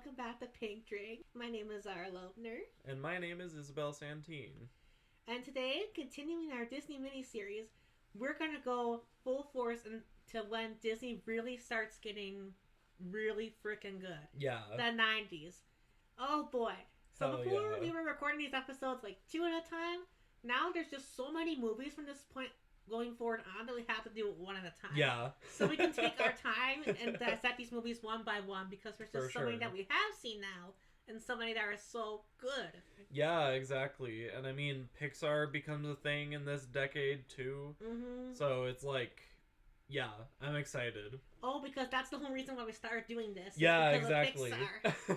welcome back to Pink Drink. My name is Zara Loebner, And my name is Isabel Santine. and today, continuing our Disney miniseries, we're gonna go full force into when Disney really starts getting really freaking good. Yeah. The 90s. Oh boy. So Hell before yeah. we were recording these episodes like two at a time, now there's just so many movies from this point going forward on that we have to do it one at a time. Yeah. So we can take our time and dissect these movies one by one because there's just For so many sure. that we have seen now and so many that are so good. Yeah, exactly. And I mean, Pixar becomes a thing in this decade too. Mm-hmm. So it's like, yeah, I'm excited. Oh, because that's the whole reason why we started doing this. Yeah, because exactly. Of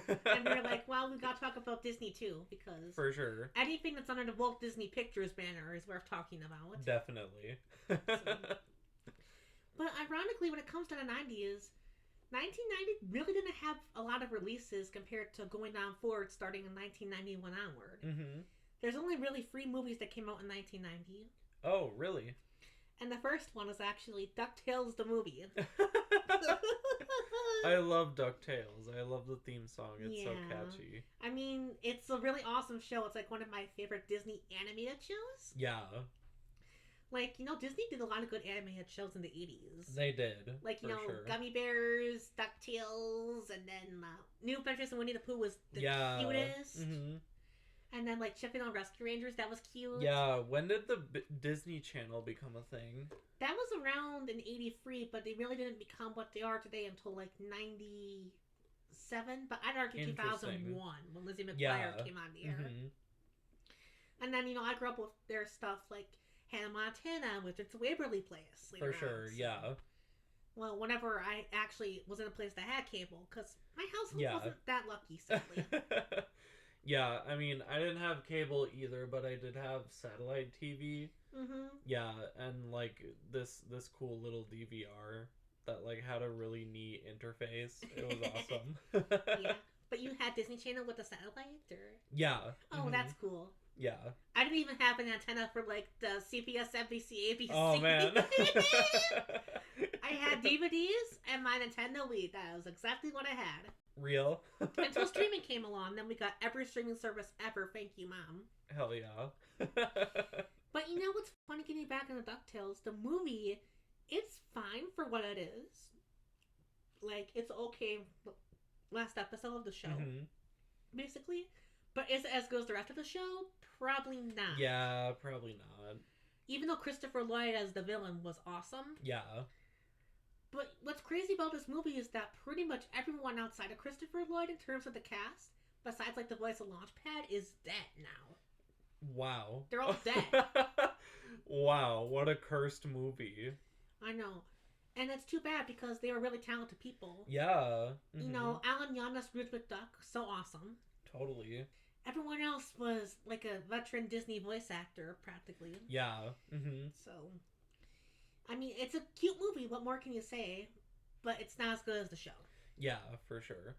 Pixar. And we're like, well, we gotta talk about Disney too because For sure. anything that's under the Walt Disney Pictures banner is worth talking about. Definitely. But ironically, when it comes to the 90s, 1990 really didn't have a lot of releases compared to going down forward starting in 1991 onward. Mm-hmm. There's only really 3 movies that came out in 1990. Oh, really? And the first one is actually DuckTales the movie. I love DuckTales. I love the theme song. It's so Yeah. catchy. I mean, it's a really awesome show. It's like one of my favorite Disney animated shows. Yeah, Like, Disney did a lot of good animated shows in the 80s. they did. Like, for sure. Gummy Bears, DuckTales, and then New Adventures in Winnie the Pooh was the cutest. Mm-hmm. And then, like, Chipping on Rescue Rangers, that was cute. Yeah, when did the Disney Channel become a thing? That was around in 83, but they really didn't become what they are today until, like, 97. But I'd argue Interesting. 2001, when Lizzie McGuire Yeah. came on the air. Mm-hmm. And then, I grew up with their stuff like Hannah Montana, which it's Waverly Place. For sure, yeah. Well, whenever I actually was in a place that had cable, because my household Yeah. wasn't that lucky, sadly. Yeah, I mean, I didn't have cable either, but I did have satellite TV. Mm-hmm. Yeah, and like this cool little DVR that like had a really neat interface. It was awesome. Yeah. But you had Disney Channel with the satellite, or? Yeah. Oh, mhm, that's cool. Yeah. I didn't even have an antenna for, like, the CBS, NBC, ABC. Oh man. I had DVDs and my Nintendo Wii. That was exactly what I had. Real. Until streaming came along, then we got every streaming service ever. Thank you, Mom. Hell yeah. But what's funny getting back into DuckTales? The movie, it's fine for what it is. Like, it's okay. Last episode of the show, Mhm. basically. But is it as good as the rest of the show? Probably not. Yeah, probably not. Even though Christopher Lloyd as the villain was awesome. Yeah. But what's crazy about this movie is that pretty much everyone outside of Christopher Lloyd in terms of the cast, besides like the voice of Launchpad, is dead now. Wow. They're all dead. Wow, what a cursed movie. I know. And it's too bad because they were really talented people. Yeah. mhm, Alan Young as Scrooge McDuck, so awesome. Totally. Everyone else was like a veteran Disney voice actor, practically. Yeah. Mm-hmm. So, I mean, it's a cute movie. What more can you say? But it's not as good as the show. Yeah, for sure.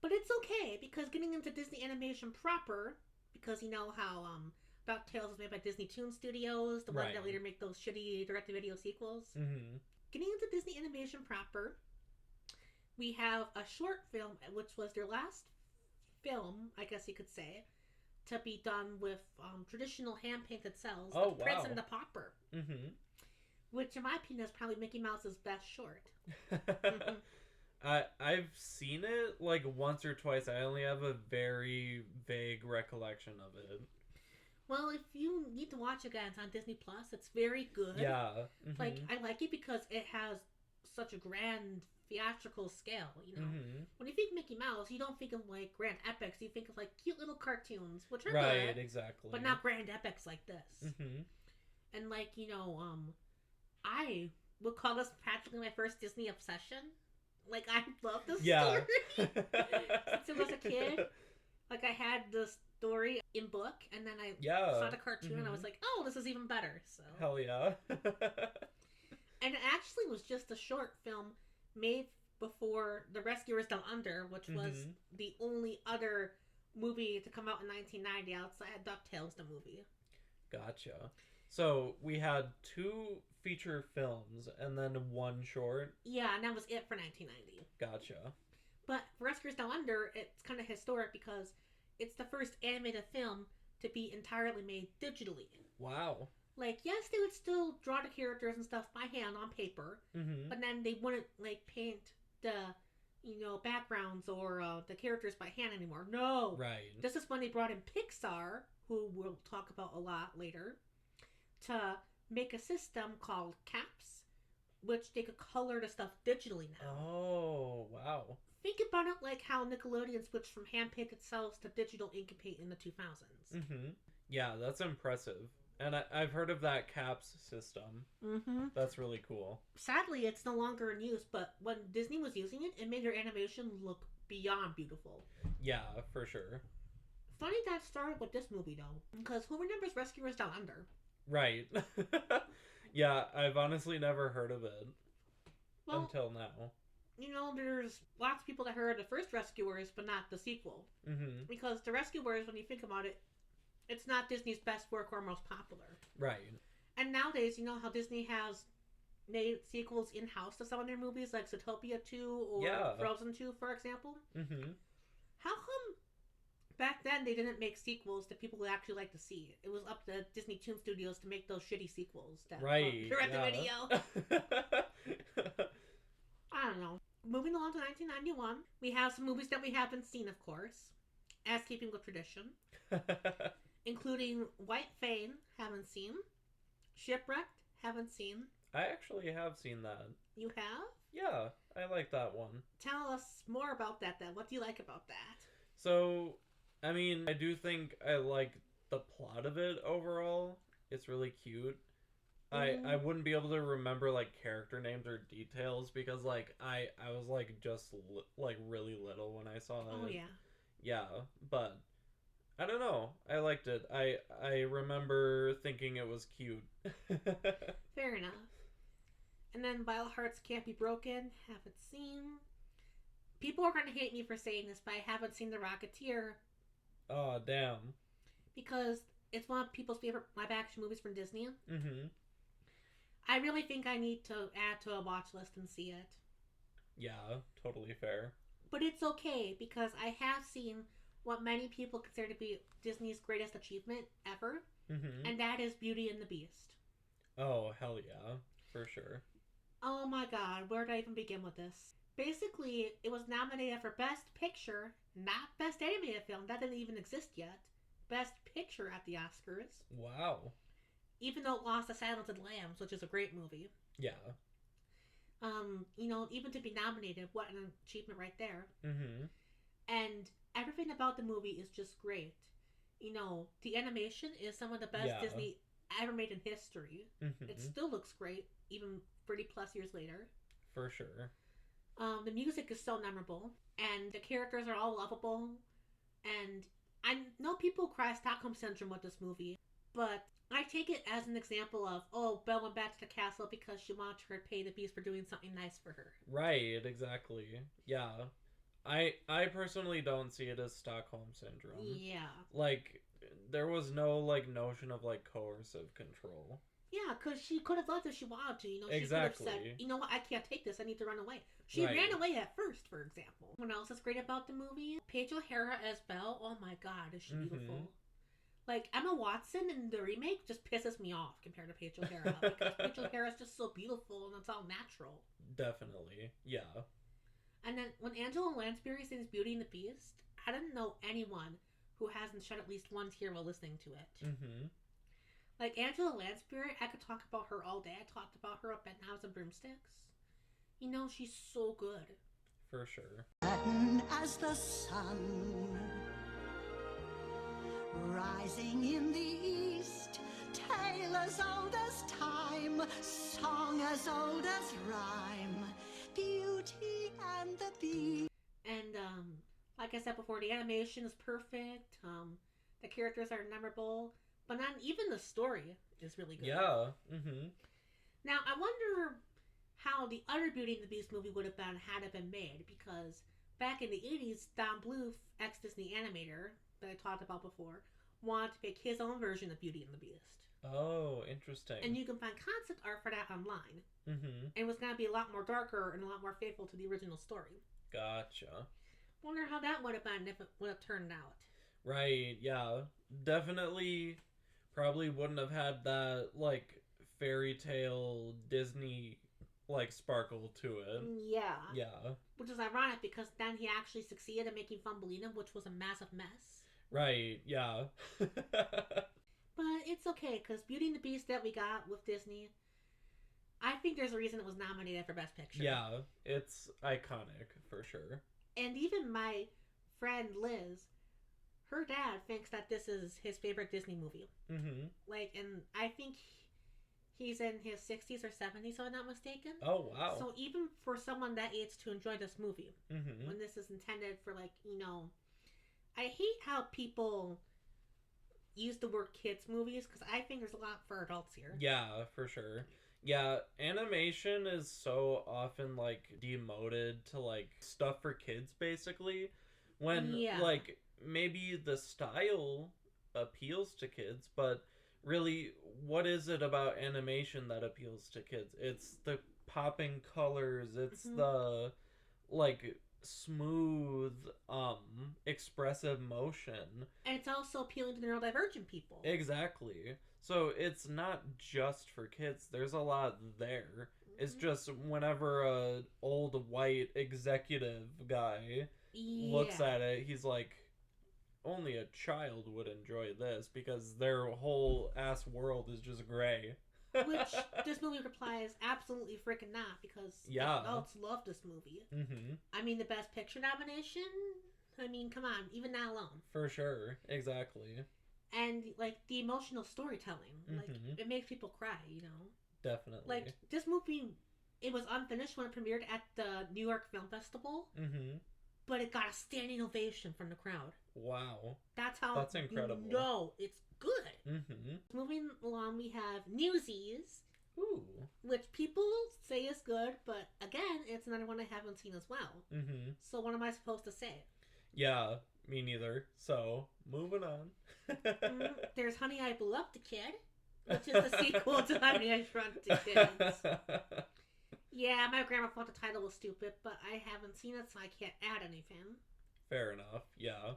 But it's okay because getting into Disney animation proper, because you know how DuckTales was made by Disney Toon Studios, the one Right. that later make those shitty direct-to-video sequels. Mm-hmm. Getting into Disney animation proper, we have a short film, which was their last film, I guess you could say, to be done with traditional hand-painted cells, Oh, The Prince wow. and the Pauper, Mm-hmm. which in my opinion is probably Mickey Mouse's best short. Mm-hmm. I've seen it like once or twice. I only have a very vague recollection of it. Well, if you need to watch it, guys, on Disney Plus, it's very good. Yeah. mhm, Like, I like it because it has such a grand theatrical scale, mhm. When you think Mickey Mouse, you don't think of, like, grand epics. You think of, like, cute little cartoons, which are Right, good, exactly. but not grand epics like this. Mm-hmm. And, like, I would call this practically my first Disney obsession. Like, I love this Yeah. story. Since I was a kid. Like, I had the story in book, and then I Yeah. saw the cartoon, and I was mhm. like, oh, this is even better. So, Hell yeah. and it actually was just a short film made before The Rescuers Down Under, which was Mhm. the only other movie to come out in 1990 outside DuckTales the movie. Gotcha. So we had 2 feature films and then 1 short. Yeah, and that was it for 1990. Gotcha. But Rescuers Down Under, it's kind of historic because it's the first animated film to be entirely made digitally. Wow. Like, yes, they would still draw the characters and stuff by hand on paper, Mm-hmm. but then they wouldn't, like, paint the, backgrounds or the characters by hand anymore. No! Right. This is when they brought in Pixar, who we'll talk about a lot later, to make a system called CAPS, which they could color the stuff digitally now. Oh, wow. Think about it like how Nickelodeon switched from hand-painted cells to digital ink and paint in the 2000s. Mm-hmm. Yeah, that's impressive. And I've heard of that CAPS system. Mm-hmm. That's really cool. Sadly, it's no longer in use, but when Disney was using it, it made their animation look beyond beautiful. Yeah, for sure. Funny that started with this movie, though, because who remembers Rescuers Down Under? Right. Yeah, I've honestly never heard of it until now. There's lots of people that heard the first Rescuers, but not the sequel. Mm-hmm. Because the Rescuers, when you think about it, it's not Disney's best work or most popular. Right. And nowadays, you know how Disney has made sequels in-house to some of their movies, like Zootopia 2 or Frozen 2, for example? Mm-hmm. How come back then they didn't make sequels that people would actually like to see? It was up to Disney Toon Studios to make those shitty sequels that direct the video. I don't know. Moving along to 1991, we have some movies that we haven't seen, of course, as keeping with tradition, including White Fang, haven't seen, Shipwrecked, haven't seen. I actually have seen that. You have? Yeah, I like that one. Tell us more about that then. What do you like about that? So, I mean, I do think I like the plot of it overall. It's really cute. I wouldn't be able to remember like character names or details because like I was like just like really little when I saw it. Oh yeah. Yeah, but I don't know. I liked it. I remember thinking it was cute. Fair enough. And then Vile Hearts Can't Be Broken, haven't seen. People are gonna hate me for saying this, but I haven't seen The Rocketeer. Oh damn. Because it's one of people's favorite live action movies from Disney. Mm-hmm. I really think I need to add to a watch list and see it. Yeah, totally fair. But it's okay, because I have seen what many people consider to be Disney's greatest achievement ever, and that is Beauty and the Beast. Oh, hell yeah. For sure. Oh my god, where did I even begin with this? Basically, it was nominated for Best Picture, not Best Animated Film, that didn't even exist yet. Best Picture at the Oscars. Wow. Even though it lost to Silence of the Lambs, which is a great movie. Yeah. Even to be nominated, what an achievement right there. Mm-hmm. And everything about the movie is just great. The animation is some of the best Disney ever made in history. Mm-hmm. It still looks great, even 30 plus years later. For sure. The music is so memorable, and the characters are all lovable. And I know people cry Stockholm Syndrome with this movie, but I take it as an example of, Belle went back to the castle because she wanted to repay the Beast for doing something nice for her. Right, exactly. Yeah. I personally don't see it as Stockholm Syndrome. Yeah. Like, there was no, like, notion of, like, coercive control. Yeah, because she could have left if she wanted to. She exactly. could have said, you know what, I can't take this, I need to run away. She ran away at first, for example. What else is great about the movie? Paige O'Hara as Belle, oh my god, is she beautiful. Like, Emma Watson in the remake just pisses me off compared to Paige O'Hara. Because Paige O'Hara is just so beautiful and it's all natural. Definitely, yeah. And then when Angela Lansbury sings Beauty and the Beast, I didn't know anyone who hasn't shed at least one tear while listening to it. Mm-hmm. Like, Angela Lansbury, I could talk about her all day. I talked about her up at Knives and Broomsticks. She's so good. For sure. As the sun rising in the east, tale as old as time, song as old as rhyme, Beauty and the Beast. And like I said before, the animation is perfect. The characters are memorable, but not even the story is really good. Yeah. Mm-hmm. Now I wonder how the other Beauty and the Beast movie would have been had it been made, because back in the 80s, Don Bluth, ex-Disney animator that I talked about before, wanted to make his own version of Beauty and the Beast. Oh, interesting. And you can find concept art for that online. Mm-hmm. And it was going to be a lot more darker and a lot more faithful to the original story. Gotcha. Wonder how that would have been if it would have turned out. Right, yeah. Definitely probably wouldn't have had that, like, fairy tale Disney, like, sparkle to it. Yeah. Yeah. Which is ironic because then he actually succeeded in making Thumbelina, which was a massive mess. Right, yeah. But it's okay, because Beauty and the Beast that we got with Disney, I think there's a reason it was nominated for Best Picture. Yeah, it's iconic, for sure. And even my friend Liz, her dad thinks that this is his favorite Disney movie. Mm-hmm. Like, and I think he's in his 60s or 70s, if I'm not mistaken. Oh, wow. So even for someone that age to enjoy this movie, Mm-hmm. when this is intended for, like, I hate how people use the word kids movies, because I think there's a lot for adults here. Yeah, for sure. Yeah, animation is so often, like, demoted to, like, stuff for kids, basically. When, Yeah. like, maybe the style appeals to kids, but really, what is it about animation that appeals to kids? It's the popping colors, it's Mhm. the, like, smooth, expressive motion. And it's also appealing to neurodivergent people. Exactly. So it's not just for kids. There's a lot there. It's Mhm. just whenever a old white executive guy looks at it, he's like, only a child would enjoy this because their whole ass world is just gray. Which this movie replies absolutely freaking not, because Yeah. adults love this movie. Mm-hmm. I mean, the Best Picture nomination, I mean, come on, even that alone. For sure. Exactly. And, like, the emotional storytelling. Mhm. Like, it makes people cry, Definitely. Like, this movie, it was unfinished when it premiered at the New York Film Festival, Mm-hmm. but it got a standing ovation from the crowd. Wow. That's how That's incredible. you know it's good. Mm-hmm. Moving along, we have Newsies, Ooh. which people say is good, but again, it's another one I haven't seen as well. Mm-hmm. So what am I supposed to say? Yeah, me neither. So, moving on. There's Honey, I Blew Up the Kid, which is the sequel to Honey, I Shrunk the Kids. Yeah, my grandma thought the title was stupid, but I haven't seen it, so I can't add anything. Fair enough, yeah.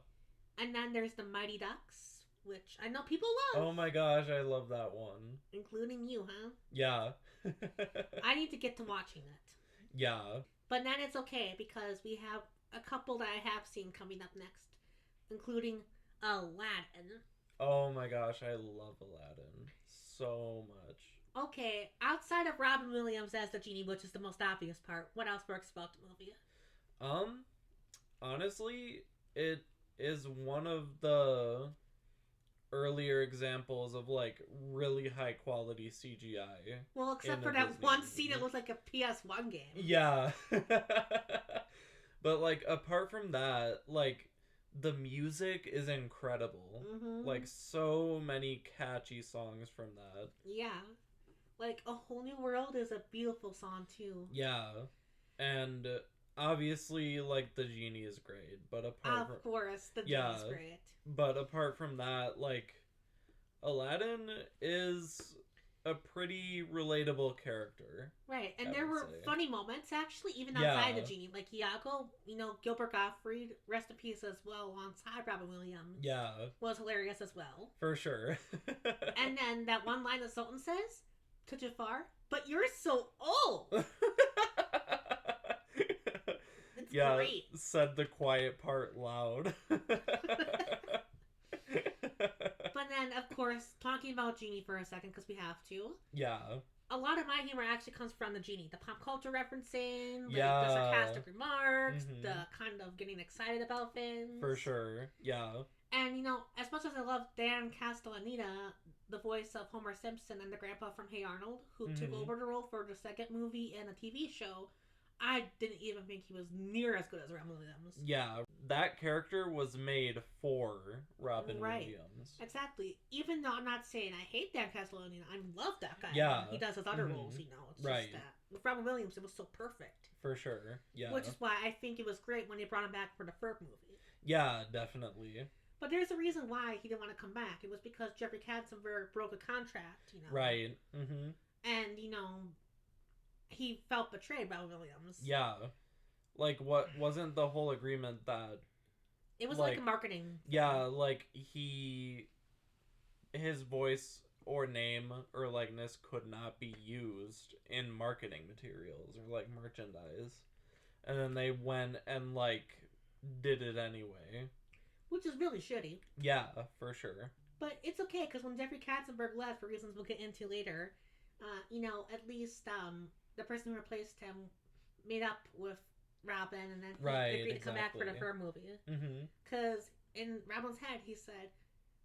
And then there's the Mighty Ducks, which I know people love. Oh my gosh, I love that one. Including you, huh? Yeah. I need to get to watching it. Yeah. But then it's okay, because we have a couple that I have seen coming up next, including Aladdin. Oh my gosh, I love Aladdin so much. Okay, outside of Robin Williams as the genie, which is the most obvious part, what else works about the movie? Honestly, it is one of the earlier examples of, like, really high quality CGI. Well, except In for a that Disney one movie. scene, it looks like a PS1 game. Yeah. But, like, apart from that, like, the music is incredible. Mm-hmm. Like, so many catchy songs from that. Yeah. Like, A Whole New World is a beautiful song, too. Yeah. And obviously, like, the genie is great, but apart Of course, the Yeah. genie's great. but apart from that, like, Aladdin is a pretty relatable character. Right, and I there would were say. funny moments, actually, even Yeah. outside the genie. Like, Iago, Gilbert Gottfried, rest in peace as well, alongside Robin Williams, Yeah, was hilarious as well. for sure. And then that one line that Sultan says to Jafar, "But you're so old!" It's yeah, great. said the quiet part loud. But then, of course, talking about Genie for a second, because we have to, Yeah, a lot of my humor actually comes from the Genie. The pop culture referencing, like Yeah. the sarcastic remarks, Mhm. the kind of getting excited about things. for sure. Yeah. And, as much as I love Dan Castellaneta, the voice of Homer Simpson and the grandpa from Hey Arnold, who took Mhm. over the role for the second movie and a TV show, I didn't even think he was near as good as Robin Williams. Yeah, that character was made for Robin Right. Williams. Exactly. Even though I'm not saying I hate Dan Castellaneta, I love that guy. Yeah. He does his other Mhm. roles, It's Right. just that. With Robin Williams, it was so perfect. For sure. Yeah. Which is why I think it was great when they brought him back for the Ferb movie. Yeah, definitely. But there's a reason why he didn't want to come back. It was because Jeffrey Katzenberg broke a contract, Right. Mm-hmm. And, he felt betrayed by Williams. Yeah. Like, what wasn't the whole agreement that, It was like a like, marketing. yeah, like, his voice or name or likeness could not be used in marketing materials or, like, merchandise. And then they went and, like, did it anyway. Which is really shitty. Yeah, for sure. But it's okay, because when Jeffrey Katzenberg left, for reasons we'll get into later, at least the person who replaced him made up with Robin, and then he agreed to come back for the third movie. Because in Robin's head, he said,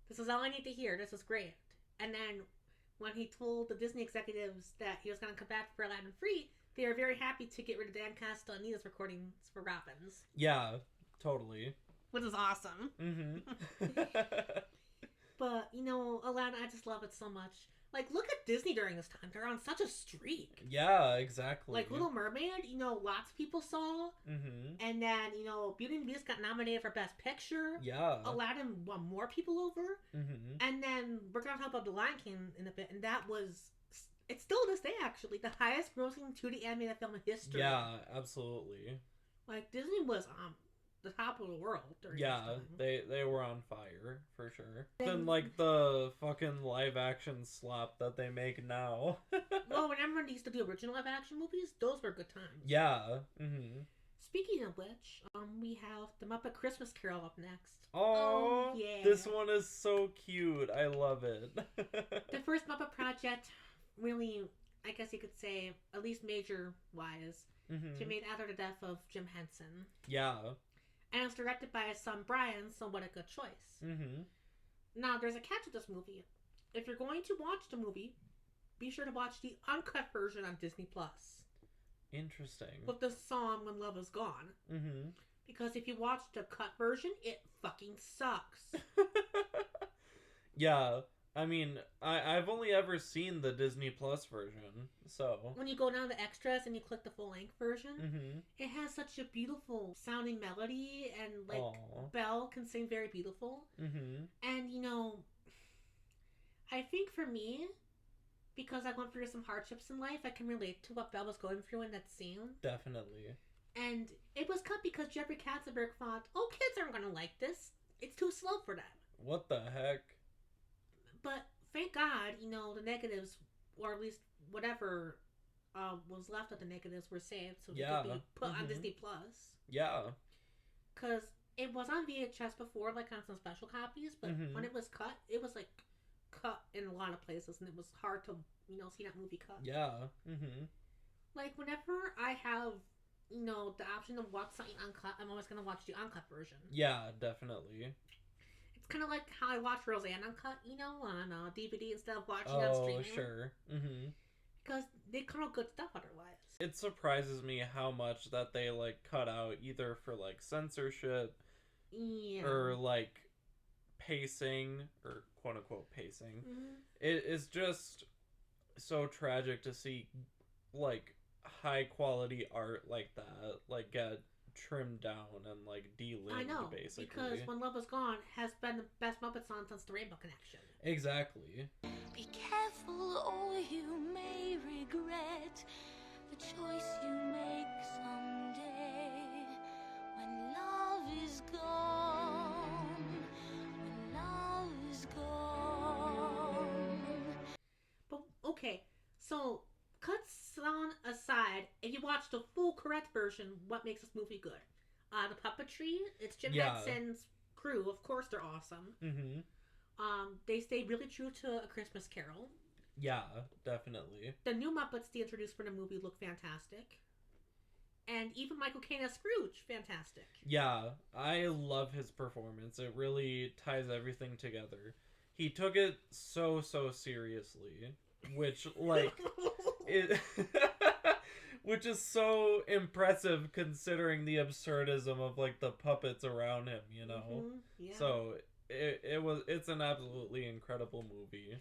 "This is all I need to hear. This is great." And then when he told the Disney executives that he was going to come back for Aladdin Free, they were very happy to get rid of Dan Castellaneta's recordings for Robin's. Yeah, totally. Which is awesome. But, Aladdin, I just love it so much. Like, look at Disney during this time. They're on such a streak. Yeah, exactly. Like, Little Mermaid, lots of people saw. And then, Beauty and the Beast got nominated for Best Picture. Yeah. Aladdin won more people over. And then we're going to talk about The Lion King in a bit. And that was, it's still to this day, actually, the highest grossing 2D animated film in history. Yeah, absolutely. Like, Disney was the top of the world during this time. they were on fire for sure. Then like the fucking live action slop that they make now. Well, whenever they used to do original live action movies, those were good times. Yeah. Speaking of which, we have the Muppet Christmas Carol up next. Oh yeah, this one is so cute. I love it. The first Muppet project, really, I guess you could say, at least major wise, to made after the death of Jim Henson. Yeah. And it was directed by his son Brian, so what a good choice. Now, there's a catch with this movie. If you're going to watch the movie, be sure to watch the uncut version on Disney Plus. Interesting. With the song When Love Is Gone. Because if you watch the cut version, it fucking sucks. Yeah. I mean, I've only ever seen the Disney Plus version, so... When you go down to extras and you click the full-length version, it has such a beautiful sounding melody, and, like, Aww. Belle can sing very beautiful. And, I think for me, because I went through some hardships in life, I can relate to what Belle was going through in that scene. Definitely. And it was cut because Jeffrey Katzenberg thought, oh, kids aren't going to like this. It's too slow for them. What the heck? But thank God, the negatives, or at least whatever was left of the negatives, were saved so they could be put on Disney Plus. Yeah. Because it was on VHS before, like on some special copies, but when it was cut, it was like cut in a lot of places, and it was hard to, see that movie cut. Yeah. Like, whenever I have, the option to watch something uncut, I'm always going to watch the uncut version. Yeah, definitely. It's kind of like how I watch Roseanne uncut, on DVD instead of watching on streaming. Oh, sure. Because they come out good stuff otherwise. It surprises me how much that they, like, cut out either for, like, censorship or, like, pacing, or quote-unquote pacing. It is just so tragic to see, like, high-quality art like that, like, get trimmed down and, like, de-limbed, I know, basically. because When Love Is Gone has been the best Muppet song since The Rainbow Connection. Exactly. Be careful or you may regret the choice you make someday. When love is gone, when love is gone. But, okay, so, cuts on aside, if you watch the full correct version, what makes this movie good? The puppetry, it's Jim Henson's crew, of course they're awesome. They stay really true to A Christmas Carol. Yeah, definitely. The new Muppets they introduced for the movie look fantastic. And even Michael Caine as Scrooge, fantastic. Yeah, I love his performance. It really ties everything together. He took it so seriously, which, like, which is so impressive considering the absurdism of, like, the puppets around him, Yeah. So it's an absolutely incredible movie.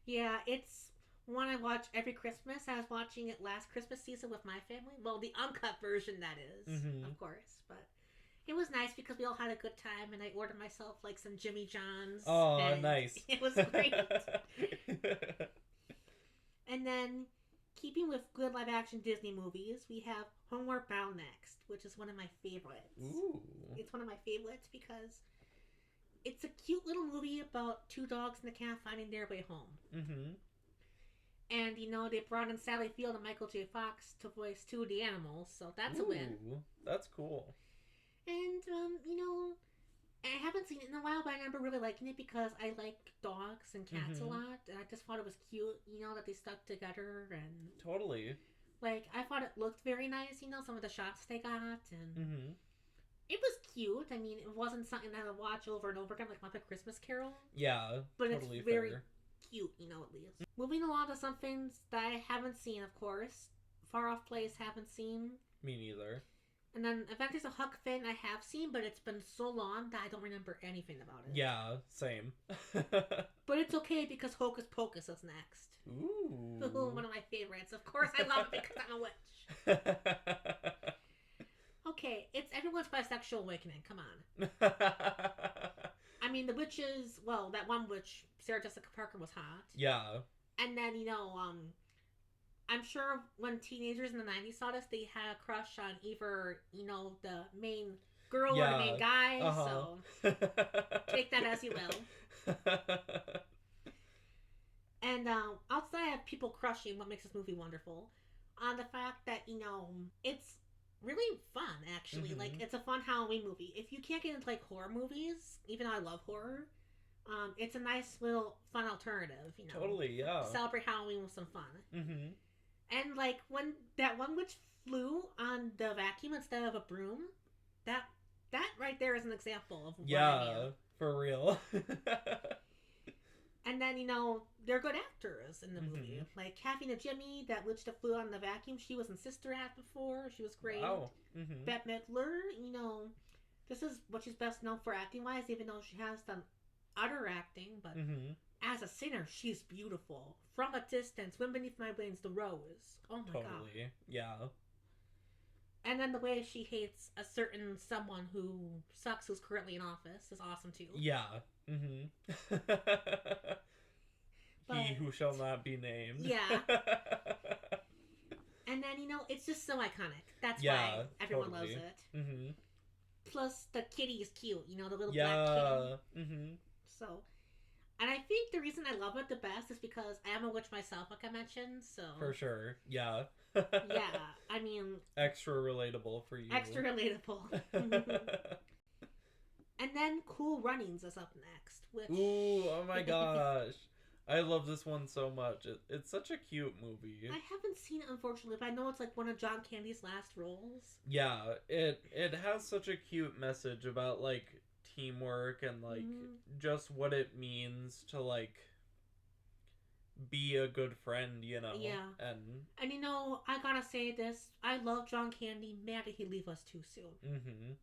Yeah, it's one I watch every Christmas. I was watching it last Christmas season with my family. Well, the uncut version, that is, of course. But it was nice because we all had a good time, and I ordered myself, like, some Jimmy John's. Oh, nice. It was great. And then keeping with good live action Disney movies, we have Homeward Bound next, which is one of my favorites. Ooh. It's one of my favorites because it's a cute little movie about two dogs and a cat finding their way home. Mm-hmm. And, you know, they brought in Sally Field and Michael J. Fox to voice two of the animals, so that's a win. That's cool. And, you know, I haven't seen it in a while, but I remember really liking it because I like dogs and cats a lot, and I just thought it was cute, you know, that they stuck together, and... Totally. Like, I thought it looked very nice, you know, some of the shots they got, and... It was cute. I mean, it wasn't something that I would watch over and over again, like Muppet Christmas Carol. Yeah, but totally it's very fair. cute, you know, at least. Moving along to some things that I haven't seen, of course. Far Off Place, haven't seen. Me neither. And then Adventures of Huck Finn, I have seen, but it's been so long that I don't remember anything about it. Yeah, same. But it's okay because Hocus Pocus is next. Ooh. One of my favorites. Of course, I love it because I'm a witch. Okay, it's everyone's bisexual awakening. Come on. I mean, the witches, well, that one witch, Sarah Jessica Parker, was hot. Yeah. And then, you know, I'm sure when teenagers in the 90s saw this, they had a crush on either, you know, the main girl or the main guy. So take that as you will. And outside of people crushing, what makes this movie wonderful, on the fact that, you know, it's really fun, actually. Like, it's a fun Halloween movie. If you can't get into, like, horror movies, even though I love horror, it's a nice little fun alternative, you know. Totally, yeah. Celebrate Halloween with some fun. Mm-hmm. And, like, when that one witch flew on the vacuum instead of a broom, that right there is an example of what I mean. For real. And then, you know, they're good actors in the movie. Like, Kathy Najimy, that witch that flew on the vacuum, she was in Sister Act before. She was great. Wow. Bette Midler, you know, this is what she's best known for acting-wise, even though she has done other acting. But as a singer, she's beautiful. From a Distance, Wind Beneath My Wings, The Rose. Oh, my God. Totally, yeah. And then the way she hates a certain someone who sucks who's currently in office is awesome, too. Yeah. He who shall not be named. Yeah. And then, you know, it's just so iconic. That's why everyone loves it. Plus, the kitty is cute. You know, the little black kitty. So, and I think the reason I love it the best is because I am a witch myself, like I mentioned, so... For sure, yeah. Yeah, I mean... Extra relatable for you. Extra relatable. And then Cool Runnings is up next, which... Ooh, oh my gosh. I love this one so much. It's such a cute movie. I haven't seen it, unfortunately, but I know it's like one of John Candy's last roles. Yeah, it has such a cute message about, like, teamwork and, like, just what it means to, like, be a good friend, you know? Yeah. And you know, I gotta say this, I love John Candy. Man, did he leave us too soon.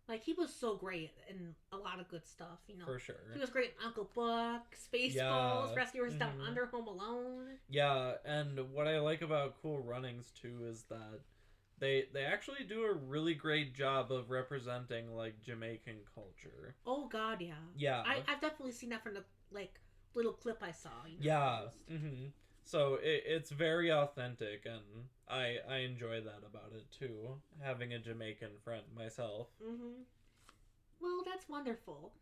Like, he was so great in a lot of good stuff, you know. For sure. He was great in Uncle Buck, Spaceballs, Rescuers Down Under, Home Alone. Yeah, and what I like about Cool Runnings, too, is that they actually do a really great job of representing, like, Jamaican culture. Oh, God, yeah. Yeah. I've definitely seen that from the, like, little clip I saw. You know, yeah. So it's very authentic, and I enjoy that about it too, having a Jamaican friend myself. Well, that's wonderful.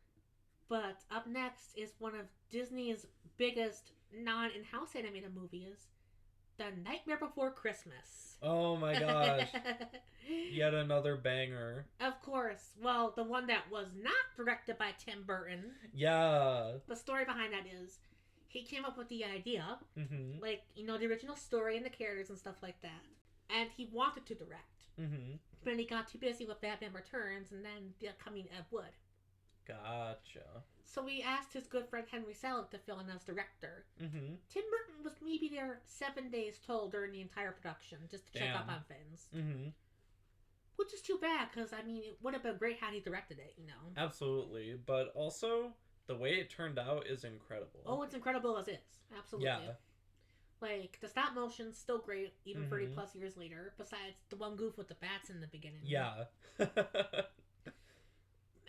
But up next is one of Disney's biggest non-in-house animated movies, The Nightmare Before Christmas. Oh my gosh. Yet another banger. Of course. Well, the one that was not directed by Tim Burton. Yeah. The story behind that is he came up with the idea, like, you know, the original story and the characters and stuff like that. And he wanted to direct. But he got too busy with Batman Returns and then the upcoming Ed Wood. Gotcha. So we asked his good friend Henry Selick to fill in as director. Tim Burton was maybe there 7 days total during the entire production just to check up on things. Which is too bad, because, I mean, it would have been great had he directed it, you know? Absolutely. But also, the way it turned out is incredible. Oh, it's incredible as is. Absolutely. Yeah. Like, the stop motion's still great, even 30 plus years later, besides the one goof with the bats in the beginning. Yeah.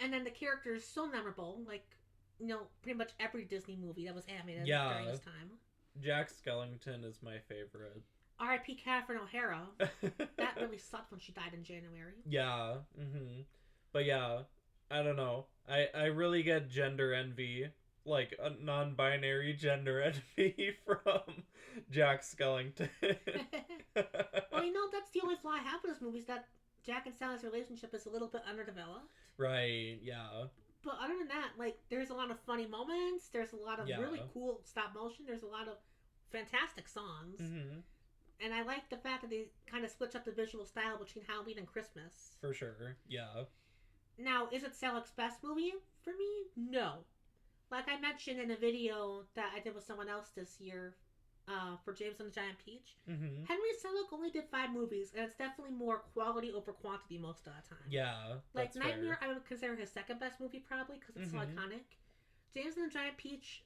And then the character is so memorable, like, you know, pretty much every Disney movie that was animated during this time. Jack Skellington is my favorite. R.I.P. Catherine O'Hara. That really sucked when she died in January. Yeah. But yeah, I don't know. I really get gender envy, like a non-binary gender envy from Jack Skellington. Well, you know, that's the only flaw I have with this movie is that Jack and Sally's relationship is a little bit underdeveloped. Right, yeah. But other than that, like, there's a lot of funny moments. There's a lot of really cool stop motion. There's a lot of fantastic songs. And I like the fact that they kind of switch up the visual style between Halloween and Christmas. For sure, yeah. Now, is it Selleck's best movie for me? No. Like I mentioned in a video that I did with someone else this year for James and the Giant Peach, Henry Selick only did 5 movies, and it's definitely more quality over quantity most of the time. Yeah, like that's Nightmare, fair. I would consider his second best movie probably because it's so iconic. James and the Giant Peach,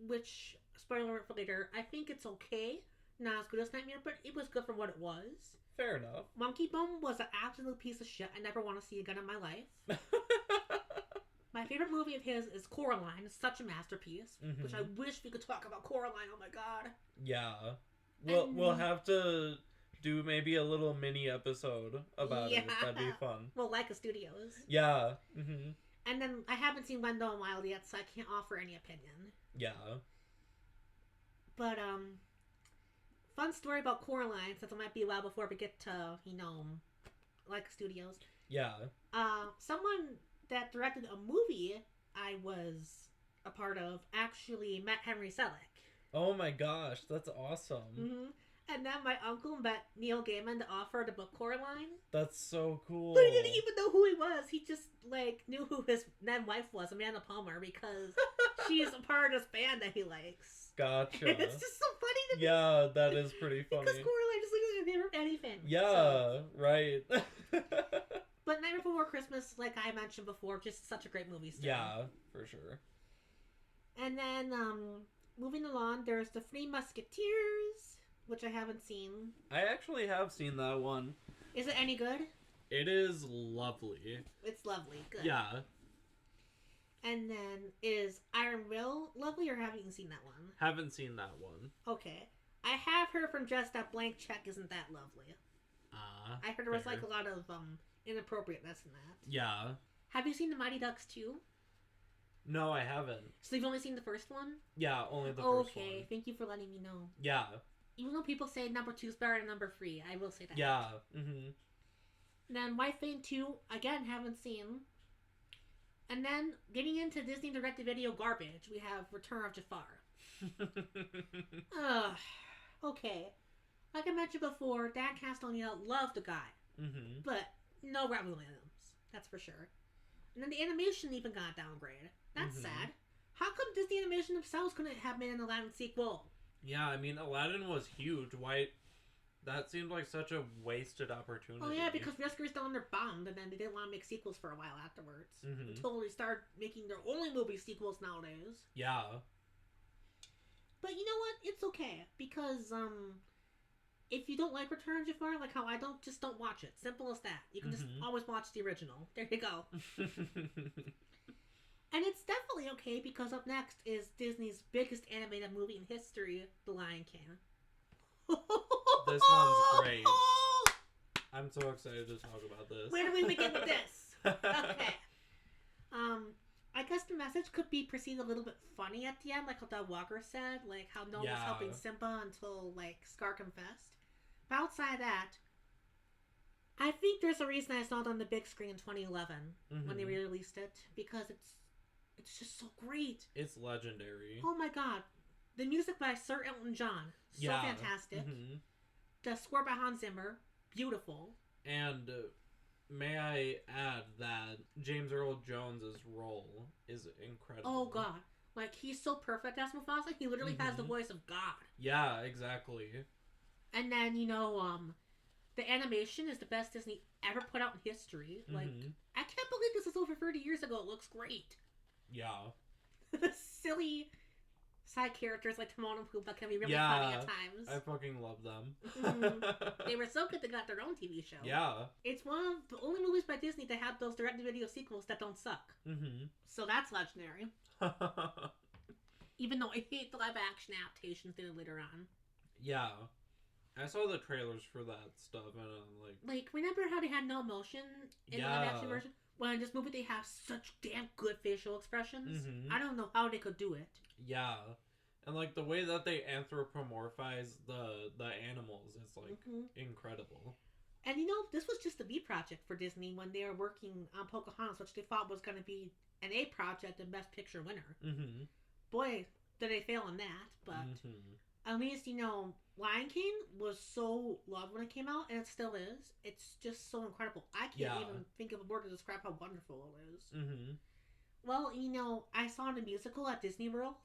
which spoiler alert for later, I think it's okay, not as good as Nightmare, but it was good for what it was. Fair enough. Monkey Bone was an absolute piece of shit I never want to see again in my life. My favorite movie of his is Coraline. It's such a masterpiece. Which I wish we could talk about Coraline. Oh my god. Yeah. We'll have to do maybe a little mini episode about it. That'd be fun. Well, Leica Studios. Yeah. And then I haven't seen Wendell and Wild yet, so I can't offer any opinion. Yeah. But, fun story about Coraline, since it might be a while before we get to, you know, Leica Studios. Yeah. Someone that directed a movie I was a part of actually met Henry Selick. Oh my gosh, that's awesome. And then my uncle met Neil Gaiman to offer the book Coraline. That's so cool. But he didn't even know who he was. He just, like, knew who his then wife was, Amanda Palmer, because she's a part of this band that he likes. Gotcha. It's just so funny to me. Yeah, that is pretty funny. Because Coraline just looks like a favorite anything. Yeah, so. Right. But Night Before Christmas, like I mentioned before, just such a great movie still. Yeah, for sure. And then, moving along, there's The Three Musketeers, which I haven't seen. I actually have seen that one. Is it any good? It is lovely. It's lovely. Good. Yeah. And then, is Iron Will lovely, or haven't you seen that one? Haven't seen that one. Okay. I have heard from Just That Blank Check isn't that lovely. I heard there was, like, a lot of, inappropriateness in that. Yeah. Have you seen The Mighty Ducks 2? No, I haven't. So you've only seen the first one? Yeah, only the first one. Okay, thank you for letting me know. Yeah. Even though people say number 2 is better than number 3, I will say that. Yeah. Then White Fang 2, again, haven't seen. And then, getting into Disney direct-to-video garbage, we have Return of Jafar. Ugh. Okay. Like I mentioned before, Dan Castellaneta loved the guy. But no Robin Williams. That's for sure. And then the animation even got downgraded. That's sad. How come Disney Animation themselves couldn't have made an Aladdin sequel? Yeah, I mean, Aladdin was huge. Why? That seemed like such a wasted opportunity. Oh yeah, because Rescuers Down Under bombed, and then they didn't want to make sequels for a while afterwards. Until they started making their only movie sequels nowadays. Yeah. But you know what? It's okay. Because, if you don't like Return of Jafar, like how I don't, just don't watch it. Simple as that. You can just always watch the original. There you go. And it's definitely okay because up next is Disney's biggest animated movie in history, The Lion King. This one's great. I'm so excited to talk about this. Where do we begin with this? Okay. I guess the message could be perceived a little bit funny at the end, like how Doug Walker said, like how no one was helping Simba until, like, Scar confessed. But outside that, I think there's a reason I saw it on the big screen in 2011 when they re-released it, because it's just so great. It's legendary. Oh my god. The music by Sir Elton John, so fantastic. The score by Hans Zimmer, beautiful. And may I add that James Earl Jones's role is incredible. Oh god. Like, he's so perfect as Mufasa. He literally has the voice of God. Yeah, exactly. And then, you know, the animation is the best Disney ever put out in history. Like, I can't believe this is over 30 years ago. It looks great. Yeah. The silly side characters like Timon and Pumbaa can be really funny at times. I fucking love them. They were so good they got their own TV show. Yeah. It's one of the only movies by Disney that have those direct-to-video sequels that don't suck. So that's legendary. Even though I hate the live-action adaptations they did later on. Yeah. I saw the trailers for that stuff, and I'm like, remember how they had no emotion in the live action version? Well, in this movie, they have such damn good facial expressions. I don't know how they could do it. Yeah. And, like, the way that they anthropomorphize the animals is, like, incredible. And, this was just a B project for Disney when they were working on Pocahontas, which they thought was going to be an A project and Best Picture winner. Boy, did they fail on that. But at least, Lion King was so loved when it came out, and it still is. It's just so incredible. I can't even think of a word to describe how wonderful it is. Well, I saw the musical at Disney World.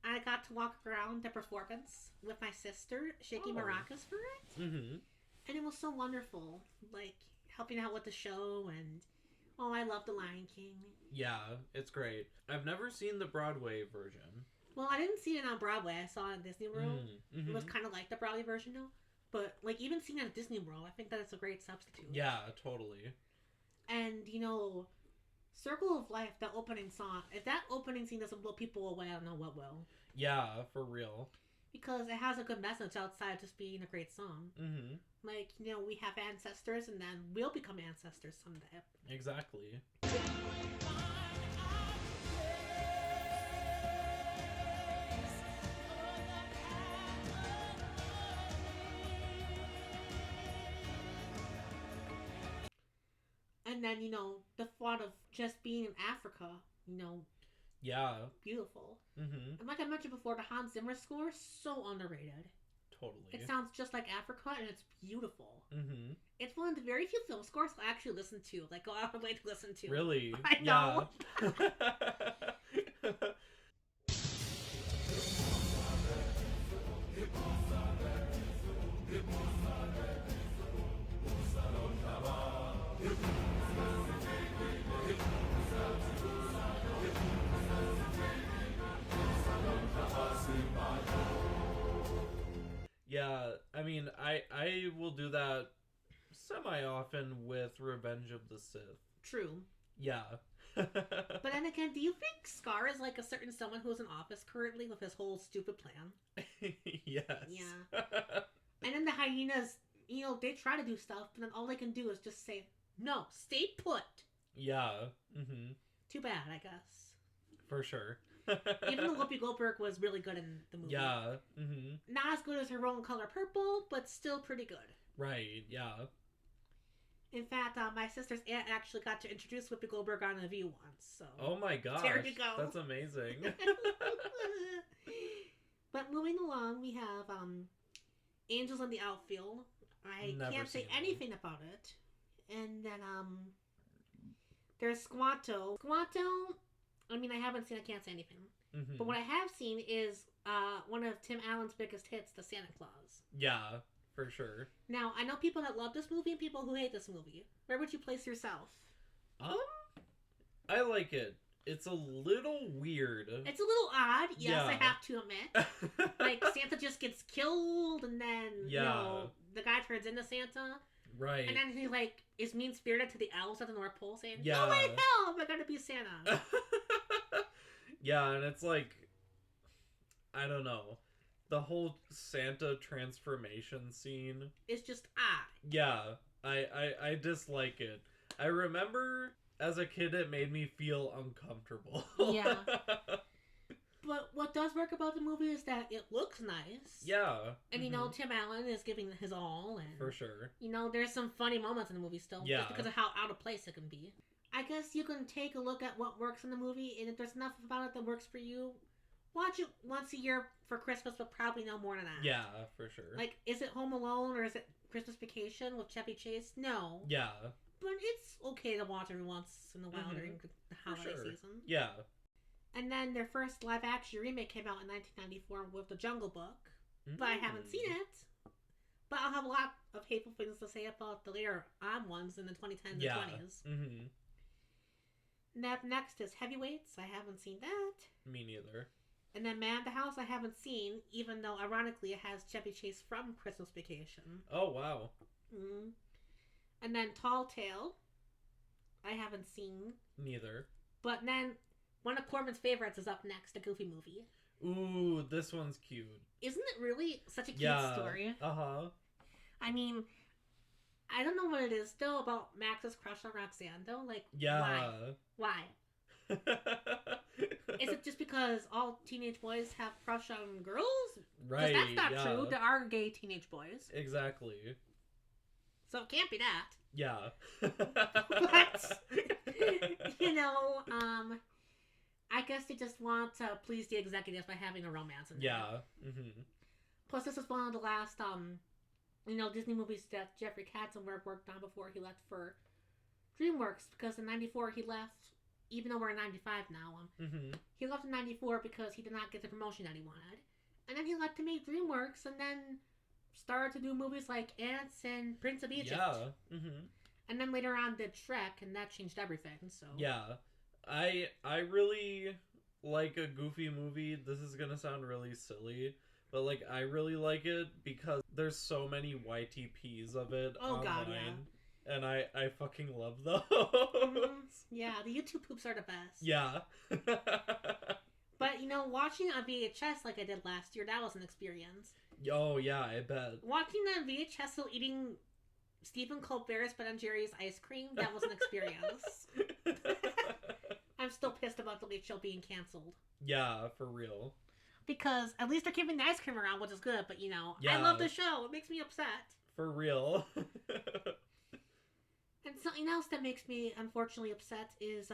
I got to walk around the performance with my sister, shaking maracas for it. And it was so wonderful. Like, helping out with the show, and I love The Lion King. Yeah, it's great. I've never seen the Broadway version. Well, I didn't see it on Broadway. I saw it at Disney World. It was kind of like the Broadway version, though. But, even seeing it at Disney World, I think that it's a great substitute. Yeah, totally. And, Circle of Life, that opening song, if that opening scene doesn't blow people away, I don't know what will. Yeah, for real. Because it has a good message outside just being a great song. We have ancestors, and then we'll become ancestors someday. Exactly. And then, the thought of just being in Africa, yeah, beautiful. And like I mentioned before, the Hans Zimmer score, so underrated. Totally. It sounds just like Africa, and it's beautiful. It's one of the very few film scores I actually listen to, go out of the way to listen to. Really? I know. Yeah. Yeah, I mean, I will do that semi-often with Revenge of the Sith. True. Yeah. But then again, do you think Scar is like a certain someone who's in office currently with his whole stupid plan? Yes. Yeah. And then the hyenas, they try to do stuff, but then all they can do is just say, no, stay put. Yeah. Too bad, I guess. For sure. Even though Whoopi Goldberg was really good in the movie. Yeah. Not as good as her role in Color Purple, but still pretty good. Right, yeah. In fact, my sister's aunt actually got to introduce Whoopi Goldberg on The View once. So. Oh my gosh. There you go. That's amazing. But moving along, we have Angels in the Outfield. I can't say anything about it. And then there's Squanto. Squanto, I mean, I haven't seen, I can't say anything. But what I have seen is one of Tim Allen's biggest hits, The Santa Claus. Yeah, for sure. Now, I know people that love this movie and people who hate this movie. Where would you place yourself? I like it. It's a little weird. It's a little odd, yes, Yeah. I have to admit. Like, Santa just gets killed, and then, the guy turns into Santa. Right. And then he, is mean-spirited to the elves at the North Pole, saying, Yeah. no way in hell am I gonna be Santa. Yeah, and it's I don't know. The whole Santa transformation scene. It's just odd. Yeah, I dislike it. I remember as a kid it made me feel uncomfortable. Yeah. But what does work about the movie is that it looks nice. Yeah. And, Tim Allen is giving his all. And for sure. There's some funny moments in the movie still. Yeah. Just because of how out of place it can be. I guess you can take a look at what works in the movie, and if there's enough about it that works for you, watch it once a year for Christmas, but probably no more than that. Yeah, for sure. Is it Home Alone, or is it Christmas Vacation with Chevy Chase? No. Yeah. But it's okay to watch every once in a while during the holiday season. Yeah. And then their first live-action remake came out in 1994 with The Jungle Book, but I haven't seen it. But I'll have a lot of hateful things to say about the later on ones in the 2010s and 20s. Next is Heavyweights. I haven't seen that. Me neither. And then Man of the House I haven't seen, even though, ironically, it has Chevy Chase from Christmas Vacation. Oh, wow. And then Tall Tale I haven't seen. Neither. But then one of Corbin's favorites is up next, a Goofy movie. Ooh, this one's cute. Isn't it really such a cute story? Uh-huh. I mean, I don't know what it is still about Max's crush on Roxanne, though. Like, Yeah. Why? Is it just because all teenage boys have crush on girls? Right. Because that's not yeah. true. There are gay teenage boys. Exactly. So it can't be that. Yeah. But, you know, I guess they just want to please the executives by having a romance in there. Yeah. Mm-hmm. Plus, this is one of the last, Disney movies that Jeffrey Katzenberg worked on before he left for DreamWorks. Because in '94 he left, even though we're in '95 now, Mm-hmm. he left in '94 because he did not get the promotion that he wanted. And then he left to make DreamWorks, and then started to do movies like Ants and Prince of Egypt. Yeah. Mm-hmm. And then later on did Shrek, and that changed everything. So Yeah. I really like a Goofy movie. This is gonna sound really silly, but like I really like it because there's so many YTPs of it Oh, online. God, yeah. And I fucking love those. Yeah, the YouTube poops are the best. Yeah. But, watching on VHS like I did last year, that was an experience. Oh, yeah, I bet. Watching on VHS while eating Stephen Colbert's Ben & Jerry's ice cream, that was an experience. I'm still pissed about The Late Show being canceled. Yeah, for real. Because at least they're keeping the ice cream around, which is good, but, I Yeah. love the show. It makes me upset. For real. And something else that makes me unfortunately upset is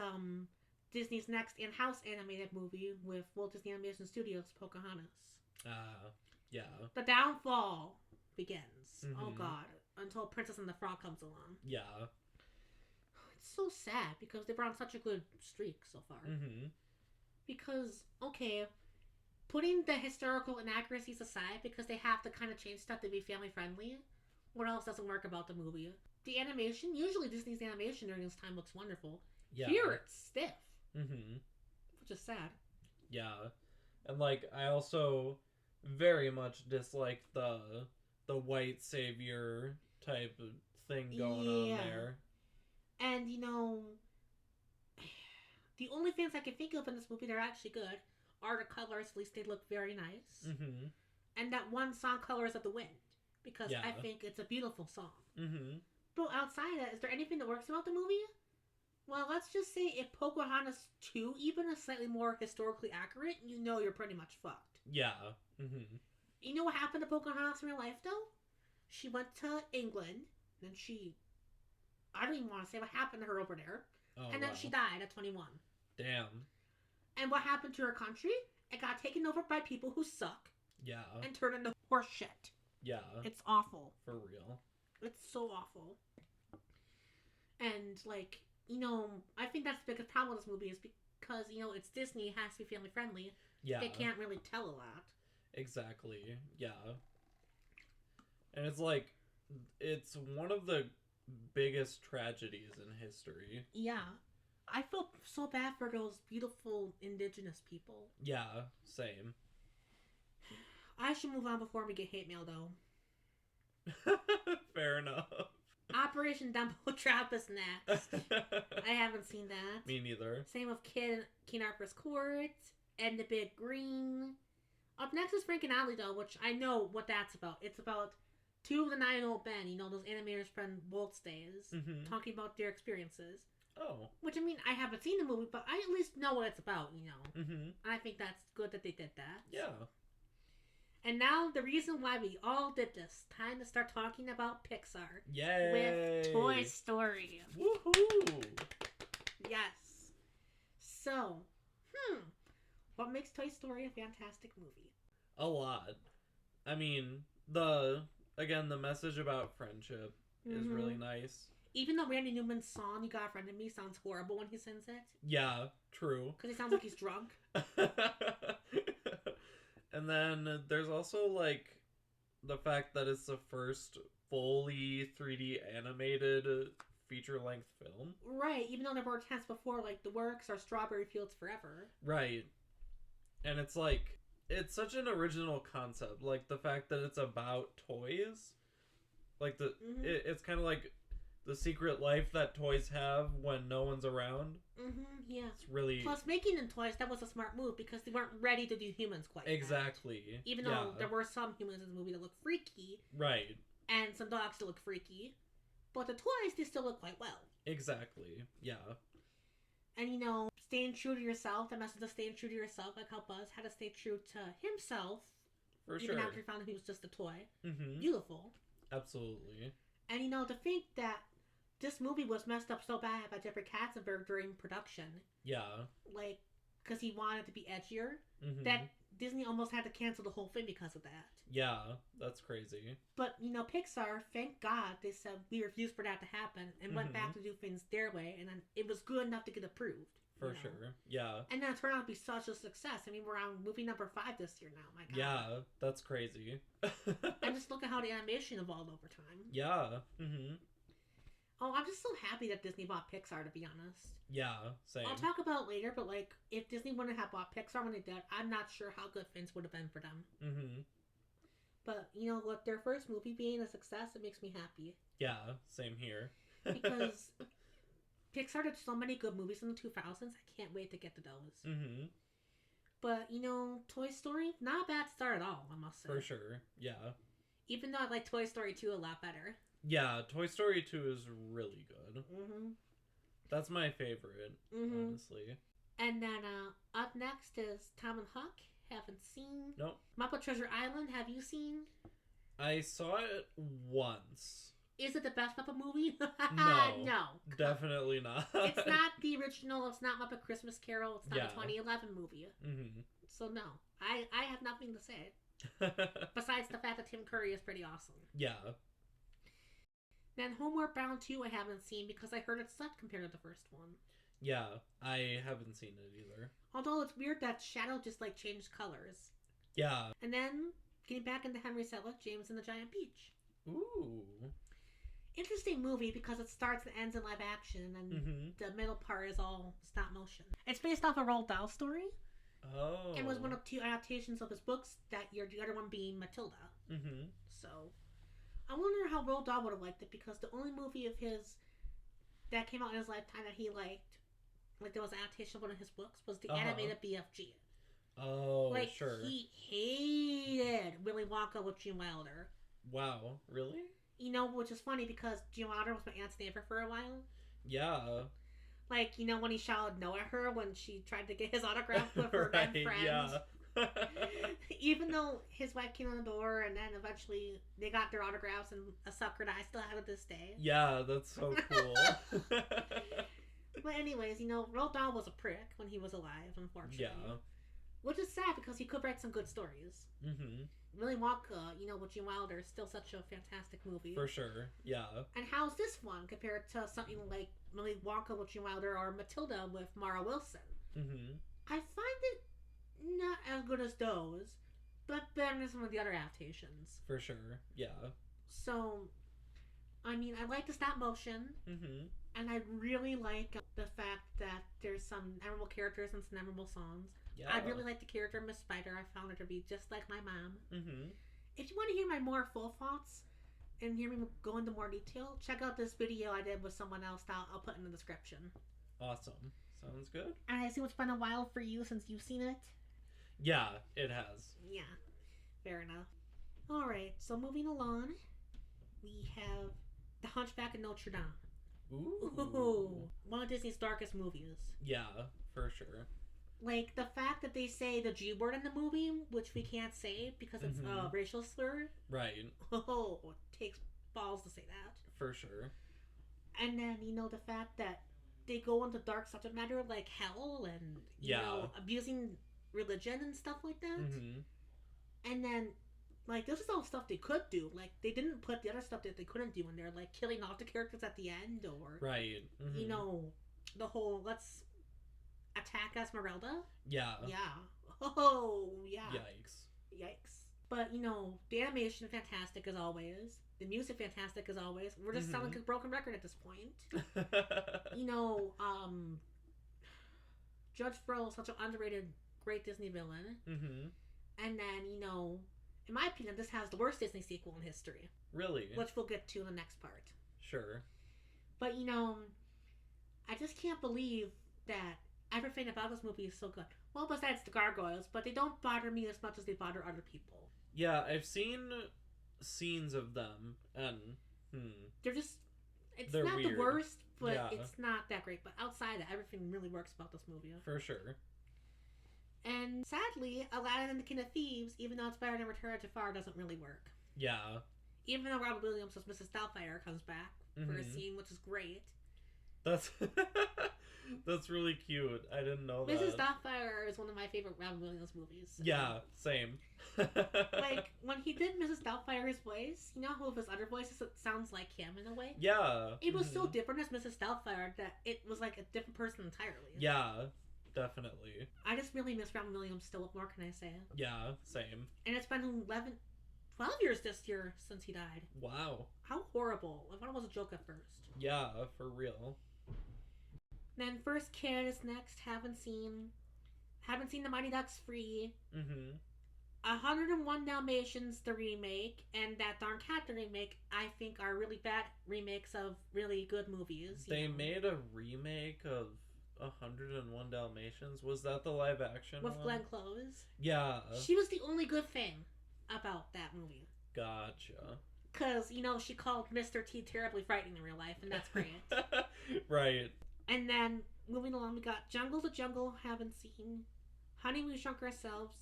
Disney's next in-house animated movie with Walt Disney Animation Studios, Pocahontas. Yeah. The downfall begins. Oh Mhm. god. Until Princess and the Frog comes along. Yeah. It's so sad because they brought on such a good streak so far. Mm-hmm. Because, okay, putting the historical inaccuracies aside because they have to kind of change stuff to be family friendly, what else doesn't work about the movie? The animation, usually Disney's animation during this time looks wonderful. Yeah. Here it's stiff, Mm-hmm. which is sad. Yeah. And like I also very much dislike the white savior type of thing going on Yeah. there. And, the only things I can think of in this movie that are actually good are the colors. At least they look very nice. Mm-hmm. And that one song, Colors of the Wind. Because Yeah. I think it's a beautiful song. Mm-hmm. But outside of that, is there anything that works about the movie? Well, let's just say if Pocahontas 2 even is slightly more historically accurate, you're pretty much fucked. Yeah. Mm-hmm. You know what happened to Pocahontas in real life, though? She went to England, then I don't even want to say what happened to her over there. Oh, And then wow. she died at 21. Damn. And what happened to her country? It got taken over by people who suck Yeah. and turned into horse shit. Yeah. It's awful. For real. It's so awful. And, I think that's the biggest problem with this movie is because, it's Disney, it has to be family friendly. Yeah. They can't really tell a lot. Exactly. Yeah. And it's like it's one of the biggest tragedies in history. Yeah. I feel so bad for those beautiful indigenous people. Yeah, same. I should move on before we get hate mail, though. Fair enough. Operation Dumbo Drop is next. I haven't seen that. Me neither. Same with King Arthur's Court, and The Big Green. Up next is Frank and Ollie, though, which I know what that's about. It's about two of the 9-year-old Ben, those animators from Walt's days, Mm-hmm. talking about their experiences. Oh. Which, I haven't seen the movie, but I at least know what it's about, Mm-hmm. And I think that's good that they did that. Yeah. And now, the reason why we all did this, time to start talking about Pixar. Yay! With Toy Story. Woohoo! Yes. So, what makes Toy Story a fantastic movie? A lot. I mean, the message about friendship is Mhm. really nice. Even though Randy Newman's song, You Got a Friend in Me, sounds horrible when he sings it. Yeah, true. Because he sounds like he's drunk. And then there's also like the fact that it's the first fully 3D animated feature-length film. Right, even though there were attempts before, like The Works or Strawberry Fields Forever. Right. And it's like, it's such an original concept. Like the fact that it's about toys. Like Mhm. it's kind of like the secret life that toys have when no one's around. Yeah. It's really... Plus, making them toys, that was a smart move because they weren't ready to do humans quite yet. Exactly. Even though there were some humans in the movie that look freaky. Right. and some dogs still look freaky, but the toys, they still look quite well. Exactly. Yeah. And you know, staying true to yourself, the message of staying true to yourself, like how Buzz had to stay true to himself, For even sure. after he found out he was just a toy. Mm-hmm. Beautiful. Absolutely. And you know, to think that this movie was messed up so bad by Jeffrey Katzenberg during production, Yeah. like, because he wanted to be edgier, Mm-hmm. that Disney almost had to cancel the whole thing because of that. Yeah, that's crazy. But, you know, Pixar, thank God, they said we refused for that to happen and went back to do things their way, and then it was good enough to get approved. For you know? sure. Yeah. And then it turned out to be such a success. I mean, we're on movie number 5 this year now, my God. Yeah, that's crazy. And just look at how the animation evolved over time. Yeah. Mm-hmm. Oh, I'm just so happy that Disney bought Pixar, to be honest. Yeah, same. I'll talk about it later, but, like, if Disney wouldn't have bought Pixar when they did, I'm not sure how good things would have been for them. Mm-hmm. But, you know, with their first movie being a success, it makes me happy. Yeah, same here. Because Pixar did so many good movies in the 2000s, I can't wait to get to those. Mm-hmm. But, you know, Toy Story, not a bad start at all, I must say. For sure. Yeah. Even though I like Toy Story 2 a lot better. Yeah, Toy Story 2 is really good. Mm-hmm. That's my favorite, honestly. And then up next is Tom and Huck. Haven't seen. Nope. Muppet Treasure Island. Have you seen? I saw it once. Is it the best Muppet movie? No. No. Definitely not. It's not the original. It's not Muppet Christmas Carol. It's not Yeah. a 2011 movie. Mm-hmm. So no. I have nothing to say. Besides the fact that Tim Curry is pretty awesome. Yeah. Then Homeward Bound 2 I haven't seen because I heard it sucked compared to the first one. Yeah, I haven't seen it either. Although it's weird that Shadow just like changed colors. Yeah. And then getting back into Henry Selick, James and the Giant Peach. Ooh. Interesting movie because it starts and ends in live action and Mm-hmm. the middle part is all stop motion. It's based off a Roald Dahl story. Oh. And was one of 2 adaptations of his books, that year, the other one being Matilda. Mm-hmm. So I wonder how Roald Dahl would have liked it because the only movie of his that came out in his lifetime that he liked, like there was an adaptation of one of his books, was the animated BFG. Oh, Like sure. he hated Willy Wonka with Gene Wilder. Wow, really? You know, which is funny because Gene Wilder was my aunt's neighbor for a while. Yeah. Like, you know, when he shouted no at her when she tried to get his autograph with her then friends. Yeah. Even though his wife came on the door and then eventually they got their autographs and a sucker that I still have to this day. Yeah, that's so cool. But anyways, you know, Roald Dahl was a prick when he was alive, unfortunately. Yeah. Which is sad because he could write some good stories. Mm-hmm. Willy Wonka, you know, with Gene Wilder is still such a fantastic movie. For sure. Yeah. And how's this one compared to something like Willy Wonka with Gene Wilder or Matilda with Mara Wilson? Mm-hmm. I find it not as good as those, but better than some of the other adaptations. For sure. Yeah. So, I mean, I like the stop motion, Mm-hmm. and I really like the fact that there's some memorable characters and some memorable songs. Yeah. I really like the character of Miss Spider. I found her to be just like my mom. Mm-hmm. If you want to hear my more full thoughts and hear me go into more detail, check out this video I did with someone else that I'll put in the description. Awesome. Sounds good. And I assume it's been a while for you since you've seen it. Yeah, it has. Yeah, fair enough. Alright, so moving along, we have The Hunchback of Notre Dame. Ooh, one of Disney's darkest movies. Yeah, for sure. Like, the fact that they say the G word in the movie, which we can't say because it's a racial slur, Right. oh, it takes balls to say that. For sure. And then, you know, the fact that they go into dark subject matter like hell and, you know, abusing religion and stuff like that. Mm-hmm. And then, like, this is all stuff they could do. Like, they didn't put the other stuff that they couldn't do in there, like killing off the characters at the end or, Right. Mm-hmm. you know, the whole let's attack Esmeralda. Yeah. Yeah. Oh, yeah. Yikes. Yikes. But, you know, the animation fantastic as always. The music fantastic as always. We're just selling a broken record at this point. You know, Judge Furl is such an underrated, great Disney villain. Mm-hmm. And then, you know, in my opinion, this has the worst Disney sequel in history. Really? Which we'll get to in the next part. Sure. But, you know, I just can't believe that everything about this movie is so good. Well, besides the gargoyles, but they don't bother me as much as they bother other people. Yeah, I've seen scenes of them, and they're just, it's they're not weird. the worst, but Yeah. it's not that great. But outside of that, everything really works about this movie. For sure. And sadly, Aladdin and the King of Thieves, even though it's better than Return of Jafar, doesn't really work. Yeah. Even though Robin Williams as Mrs. Doubtfire comes back for a Mhm. scene, which is great. That's that's really cute. I didn't know that. Mrs. Doubtfire is one of my favorite Robin Williams movies. Yeah, same. Like, when he did Mrs. Doubtfire's voice, you know how with his other voices it sounds like him in a way? Yeah. It was so mhm. different as Mrs. Doubtfire that it was like a different person entirely. Yeah, definitely. I just really miss Robin Williams still. What more can I say? Yeah, same. And it's been 12 years this year since he died. Wow. How horrible. I thought it was a joke at first. Yeah, for real. Then First Kid is next. Haven't seen The Mighty Ducks 3. Mhm. 101 Dalmatians, the remake, and That Darn Cat, the remake, I think are really bad remakes of really good movies. They made a remake of 101 Dalmatians. Was that the live action with one? Glenn Close. Yeah. She was the only good thing about that movie. Gotcha. Because, she called Mr. T terribly frightening in real life, and that's great. Right. And then, moving along, we got Jungle to Jungle, haven't seen. Honey, We Shrunk Ourselves,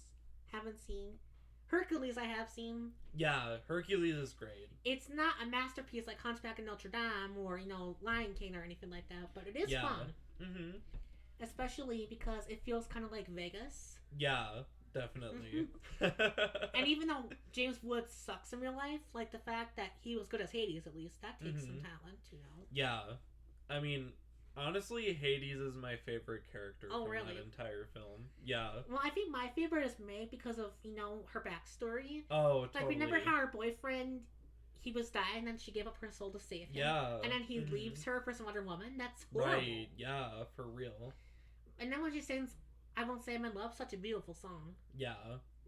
haven't seen. Hercules, I have seen. Yeah, Hercules is great. It's not a masterpiece like Hunchback of Notre Dame or, Lion King or anything like that, but it is fun. Mm-hmm. Especially because it feels kind of like Vegas. Yeah, definitely. And even though James Woods sucks in real life, like the fact that he was good as Hades, at least, that takes some talent, Yeah. I mean, honestly, Hades is my favorite character from really? that entire film. Yeah. Well, I think my favorite is Meg because of, her backstory. Oh, totally. Like, remember how her boyfriend, he was dying and then she gave up her soul to save him? Yeah. And then he leaves her for some other woman? That's horrible. Right, yeah, for real. And then when she sings I Won't Say I'm in Love, such a beautiful song. Yeah.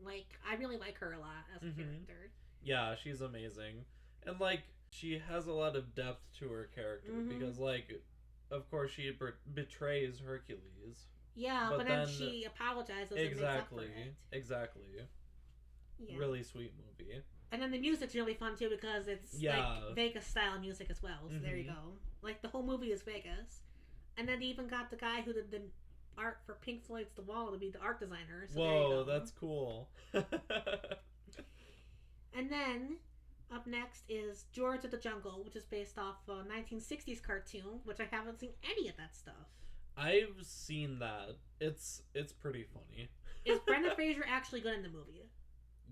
Like, I really like her a lot as a character. Yeah, she's amazing. And, like, she has a lot of depth to her character because, like, of course she betrays Hercules. Yeah, but then she apologizes and makes up for it. Exactly. Yeah. Really sweet movie. And then the music's really fun, too, because it's, like, Vegas-style music as well. So there you go. Like, the whole movie is Vegas. And then they even got the guy who did the art for Pink Floyd's The Wall to be the art designer. So whoa, that's cool. And then, up next is George of the Jungle, which is based off a 1960s cartoon, which I haven't seen any of that stuff. I've seen that. It's pretty funny. Is Brendan Fraser actually good in the movie?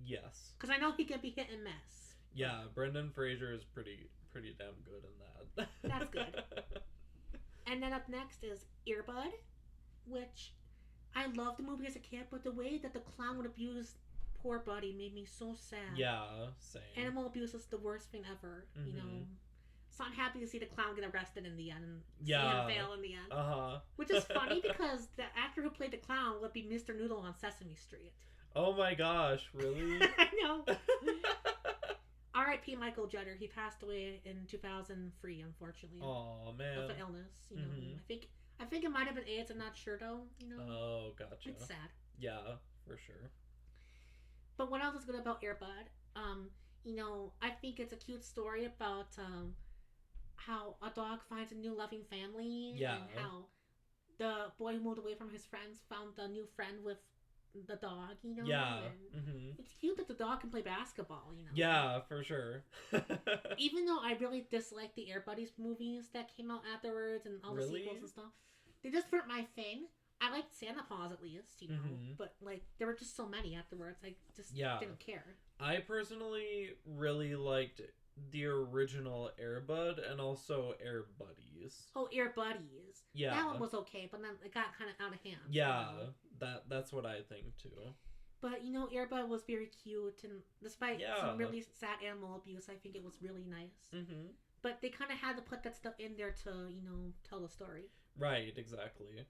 Yes. Because I know he can be hit and miss. Yeah, Brendan Fraser is pretty damn good in that. That's good. And then up next is Earbud, which I loved the movie as a kid, but the way that the clown would abuse poor Buddy made me so sad. Yeah, same. Animal abuse is the worst thing ever, So I'm happy to see the clown get arrested in the end and see him fail in the end. Uh-huh. Which is funny because the actor who played the clown would be Mr. Noodle on Sesame Street. Oh my gosh, really? I know. R.I.P. Michael Judd. He passed away in 2003, unfortunately. Oh man. Of an illness, I think it might have been AIDS. I'm not sure though. Oh, gotcha. It's sad. Yeah, for sure. But what else is good about Earbud? I think it's a cute story about how a dog finds a new loving family. Yeah. And how the boy who moved away from his friends found a new friend with the dog, Yeah. And it's cute that the dog can play basketball, Yeah, for sure. Even though I really dislike the Air Buddies movies that came out afterwards and all the sequels and stuff, they just weren't my thing. I liked Santa Paws at least, but like there were just so many afterwards. I just didn't care. I personally really liked the original Air Bud and also Air Buddies. Oh, Air Buddies. Yeah. That one was okay, but then it got kind of out of hand. Yeah, that's what I think too. But Air Bud was very cute, and despite some really sad animal abuse, I think it was really nice. But they kind of had to put that stuff in there to tell the story. Right, exactly.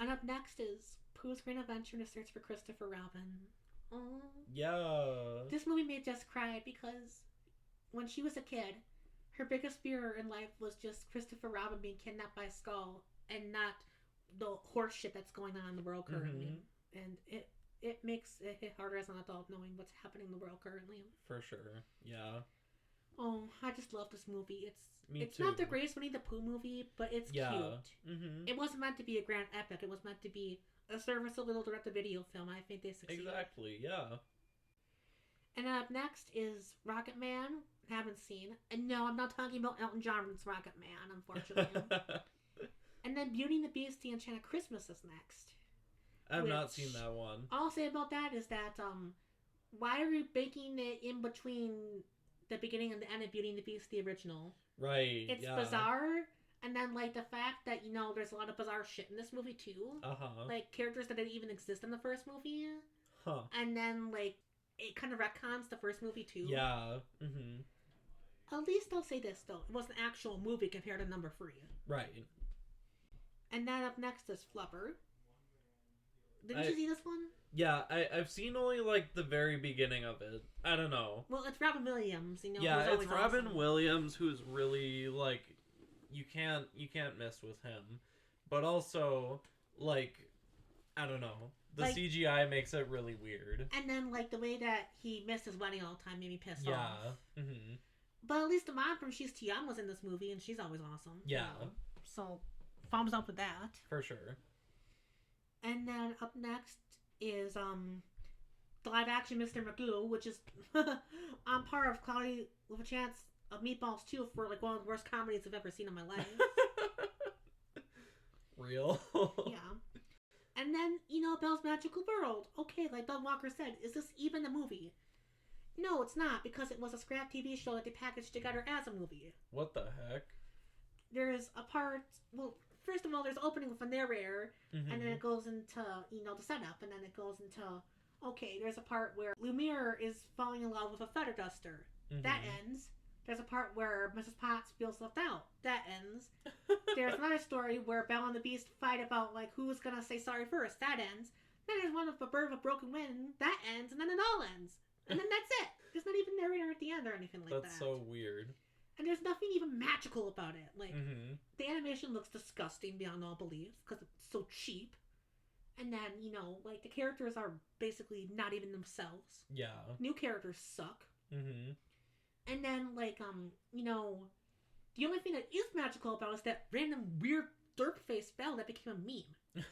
And up next is Pooh's Great Adventure in a Search for Christopher Robin. Oh. Yeah. This movie made Jess cry because when she was a kid, her biggest fear in life was just Christopher Robin being kidnapped by a skull and not the horse shit that's going on in the world currently. And it makes it hit harder as an adult knowing what's happening in the world currently. For sure. Yeah. Oh, I just love this movie. Me It's too. not the greatest Winnie the Pooh movie, but it's Yeah. cute. Mm-hmm. It wasn't meant to be a grand epic. It was meant to be a serviceable little direct-to-video film. I think they succeeded. Exactly. Yeah. And up next is Rocket Man. Haven't seen. And no, I'm not talking about Elton John's Rocket Man, unfortunately. And then Beauty and the Beast, The Enchanted Christmas is next. I've not Which- seen that one. All I'll say about that is that, why are you making it in between the beginning and the end of Beauty and the Beast, the original? Right. It's yeah. bizarre. And then, like, the fact that, you know, there's a lot of bizarre shit in this movie, too. Uh-huh. Like, characters that didn't even exist in the first movie. Huh. And then, like, it kind of retcons the first movie, too. Yeah. Mm-hmm. At least I'll say this, though. It was an actual movie compared to number 3. Right. And then up next is Flubber. Didn't you see this one? Yeah, I've seen only, like, the very beginning of it. I don't know. Well, it's Robin Williams, you know. Yeah, who's it's always Robin awesome. Williams, who's really, like, you can't mess with him. But also, like, I don't know. The Like- CGI makes it really weird. And then, like, the way that he missed his wedding all the time made me pissed Yeah. off. Mm-hmm. But at least the mom from She's Too Young was in this movie, and she's always awesome. you Yeah. know. So, thumbs up with that. For sure. And then up next is the live action Mr. Magoo, which is on par of Cloudy with a Chance of Meatballs 2 for like one of the worst comedies I've ever seen in my life. Real. Yeah. And then, you know, Belle's Magical World. Okay, like Doug Walker said, is this even a movie? No, it's not, because it was a scrap TV show that they packaged together as a movie. What the heck? There's a part, well, first of all, there's opening with a narrator, Mm-hmm. and then it goes into, you know, the setup, and then it goes into, okay, there's a part where Lumiere is falling in love with a feather duster. Mm-hmm. That ends. There's a part where Mrs. Potts feels left out. That ends. There's another story where Belle and the Beast fight about, like, who's gonna say sorry first. That ends. Then there's one with a bird of a broken wing. That ends, and then it all ends. And then that's it. There's not even narrator at the end or anything like that. That's so weird. And there's nothing even magical about it. Like, Mm-hmm. the animation looks disgusting beyond all belief because it's so cheap. And then, you know, like, the characters are basically not even themselves. Yeah. New characters suck. Mm-hmm. And then, like, you know, the only thing that is magical about it is that random weird derp face Belle that became a meme.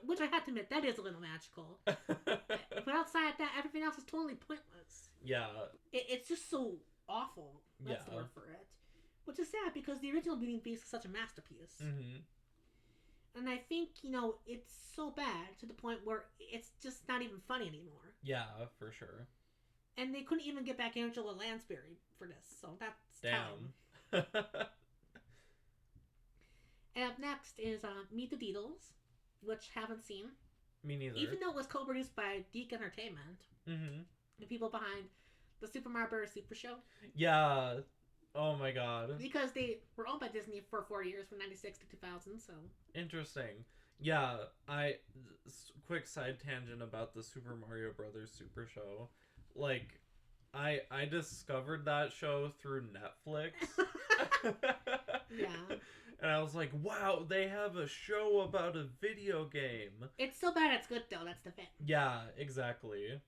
Which I have to admit, that is a little magical. But outside of that, everything else is totally pointless. Yeah. It's just so awful. That's the Yeah. word for it. Which is sad because the original Beauty and the Beast is such a masterpiece. Mm-hmm. And I think, you know, it's so bad to the point where it's just not even funny anymore. Yeah, for sure. And they couldn't even get back Angela Lansbury for this, so that's telling. Damn. And up next is Meet the Beatles, which haven't seen. Me neither. Even though it was co-produced by Deke Entertainment, Mm-hmm. the people behind the Super Mario Bros. Super Show. Yeah. Oh my god. Because they were owned by Disney for 4 years, from 96 to 2000, so... Interesting. Yeah, quick side tangent about the Super Mario Brothers Super Show. Like, I discovered that show through Netflix. Yeah. And I was like, wow, they have a show about a video game. It's so bad it's good, though, that's the thing. Yeah, exactly.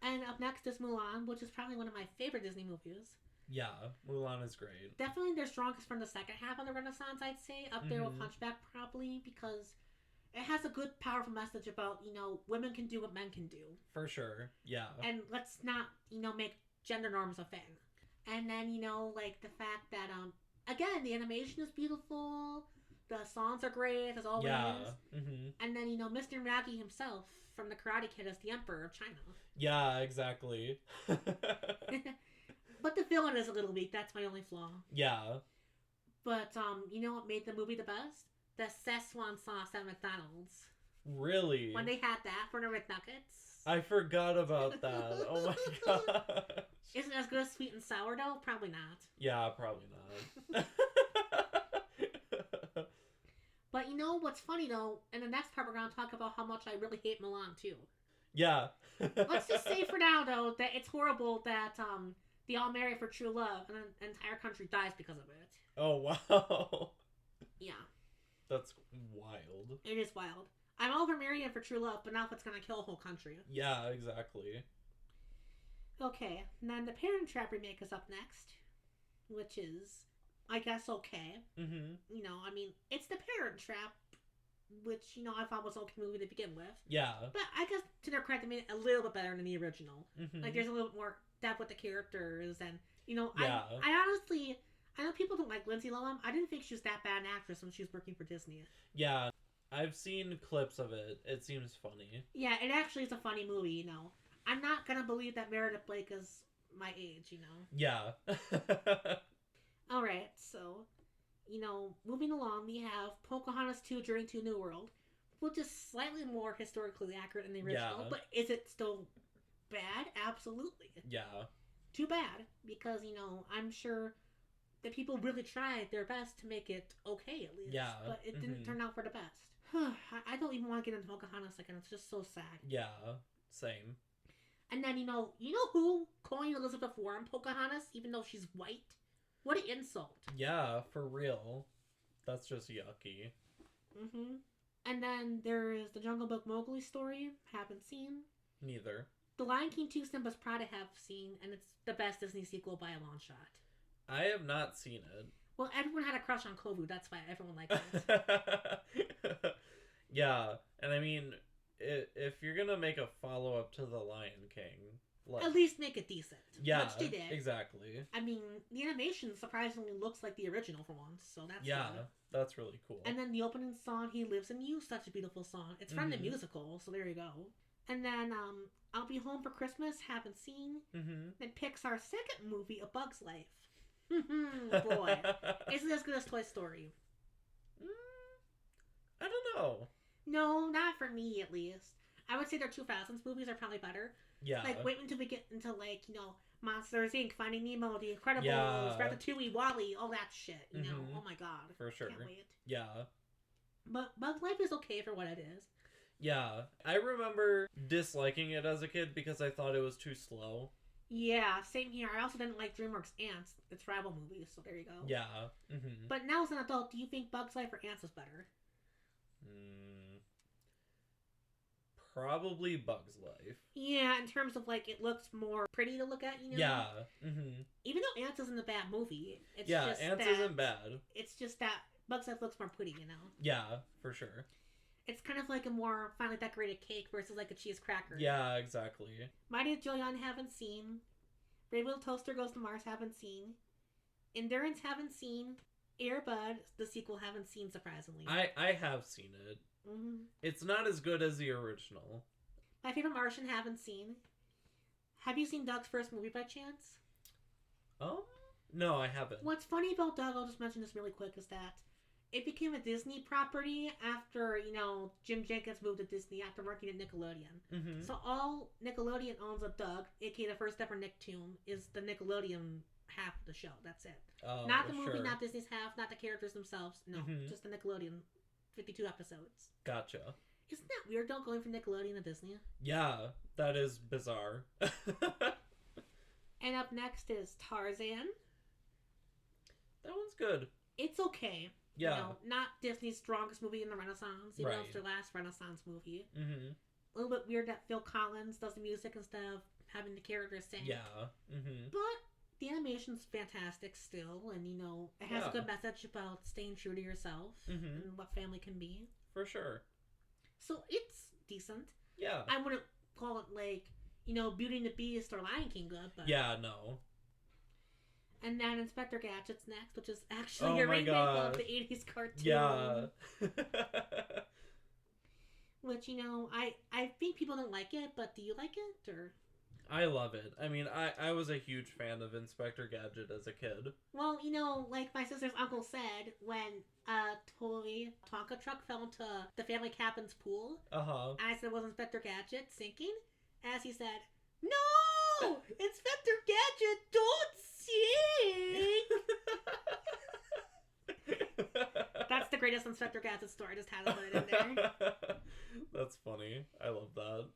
And up next is Mulan, which is probably one of my favorite Disney movies. Yeah, Mulan is great. Definitely their strongest from the second half of the Renaissance, I'd say. Up there with Mhm. Hunchback, probably, because it has a good, powerful message about, you know, women can do what men can do. For sure. Yeah. And let's not, you know, make gender norms a thing. And then, you know, like, the fact that, again, the animation is beautiful, the songs are great, as always. Yeah. Mm-hmm. And then, you know, Mr. Miyagi himself from The Karate Kid is the Emperor of China. Yeah, exactly. But the villain is a little weak, that's my only flaw. Yeah. But, you know what made the movie the best? The Szechuan sauce at McDonald's. Really? When they had that for the McNuggets. I forgot about that. Oh my god. Isn't it as good as sweet and sour dough? Probably not. Yeah, probably not. But you know what's funny though? In the next part, we're going to talk about how much I really hate Milan too. Yeah. Let's just say for now though that it's horrible that they all marry for true love and an entire country dies because of it. Oh wow. Yeah, That's wild. it is wild. I'm all for marrying stand for true love, but now it's gonna kill a whole country. Yeah, exactly. Okay, and then the Parent Trap remake is up next, which is, I guess, okay. Mm-hmm. You know, I mean, it's the Parent Trap, which, you know, I thought was an okay movie to begin with. Yeah. But I guess, to their credit, they made it a little bit better than the original. Mm-hmm. Like, there's a little bit more depth with the characters, and, you know, Yeah. I honestly, I know people don't like Lindsay Lohan. I didn't think she was that bad an actress when she was working for Disney. Yeah. I've seen clips of it. It seems funny. Yeah, it actually is a funny movie, you know. I'm not gonna believe that Meredith Blake is my age, you know. Yeah. Alright, so, you know, moving along, we have Pocahontas 2 Journey to a New World, which is slightly more historically accurate than the original, Yeah. but is it still bad? Absolutely. Yeah. Too bad, because, you know, I'm sure that people really tried their best to make it okay, at least. Yeah. But it didn't Mhm. turn out for the best. I don't even want to get into Pocahontas again. It's just so sad. Yeah. Same. And then, you know who calling Elizabeth Warren Pocahontas, even though she's white? What an insult. Yeah, for real. That's just yucky. Mm-hmm. And then there's the Jungle Book Mowgli story. Haven't seen. Neither. The Lion King 2 Simba's Pride I have seen, and it's the best Disney sequel by a long shot. I have not seen Well, everyone had a crush on Kovu. That's why everyone liked it. it. Yeah, and I mean, if you're gonna make a follow-up to The Lion King, like, At least make it decent. yeah, Which they did. exactly. I mean, the animation surprisingly looks like the original for once, so that's Yeah, good. that's really cool. And then the opening song, He Lives in You, such a beautiful song. It's from the Mhm. musical, so there you go. And then I'll Be Home for Christmas, haven't seen. Mm-hmm. Then Pixar's second movie, A Bug's Life. Boy, is it as good as Toy Story? I don't know. No, not for me at least. I would say their 2000s movies are probably better. Yeah. Like, wait until we get into, like, you know, Monsters, Inc., Finding Nemo, The Incredibles, Yeah. Ratatouille, WALL-E, all that shit, you know? Mhm. Oh my god. For sure. Can't wait. Yeah. But Bug's Life is okay for what it is. Yeah. I remember disliking it as a kid because I thought it was too slow. Yeah, same here. I also didn't like DreamWorks' Ants, its rival movie, so there you go. Yeah. Mm-hmm. But now as an adult, do you think Bug's Life or Ants is better? Probably Bug's Life. Yeah, in terms of, like, it looks more pretty to look at, you know? Yeah. Mm-hmm. Even though Ants isn't a bad movie, it's Yeah, just Ants that, isn't bad. It's just that Bug's Life looks more pretty, you know? Yeah, for sure. It's kind of like a more finely decorated cake versus like a cheese cracker. Yeah, exactly. Mighty Joyon haven't seen. Brave Little Toaster Goes to Mars haven't seen. Endurance haven't seen. Air Bud, the sequel, haven't seen, surprisingly. I have seen it. Mm-hmm. It's not as good as the original. My Favorite Martian haven't seen. Have you seen Doug's first movie by chance? No, I haven't. What's funny about Doug, I'll just mention this really quick, is that it became a Disney property after, you know, Jim Jenkins moved to Disney after working at Nickelodeon. Mm-hmm. So all Nickelodeon owns of Doug, aka the first ever Nicktoon, is the Nickelodeon half of the show. That's it. Oh, Not the movie, sure. not Disney's half, not the characters themselves. No, Mhm. just the Nickelodeon 52 episodes. Gotcha. Isn't that weird, though, going from Nickelodeon to Disney? Yeah, that is bizarre. And up next is Tarzan. That one's good. It's okay. Yeah. You know, not Disney's strongest movie in the Renaissance, even though Right. it's their last Renaissance movie. Mm-hmm. A little bit weird that Phil Collins does the music instead of having the characters sing. Yeah. Mm-hmm. But the animation's fantastic still, and, you know, it has Yeah. a good message about staying true to yourself Mhm. and what family can be. For sure. So it's decent. Yeah. I wouldn't call it, like, you know, Beauty and the Beast or Lion King good, but... Yeah, no. And then Inspector Gadget's next, which is actually Oh a my remake gosh. of the 80s cartoon. Yeah. Which, you know, I think people don't like it, but do you like it, or... I love it. I mean, I was a huge fan of Inspector Gadget as a kid. Well, you know, like my sister's uncle said, when a toy Tonka truck fell into the family cabin's pool, Uh-huh. I said it was Inspector Gadget sinking, as he said, "No! Inspector Gadget, don't sing!" That's the greatest Inspector Gadget story, just had to put it in there. That's funny. I love that.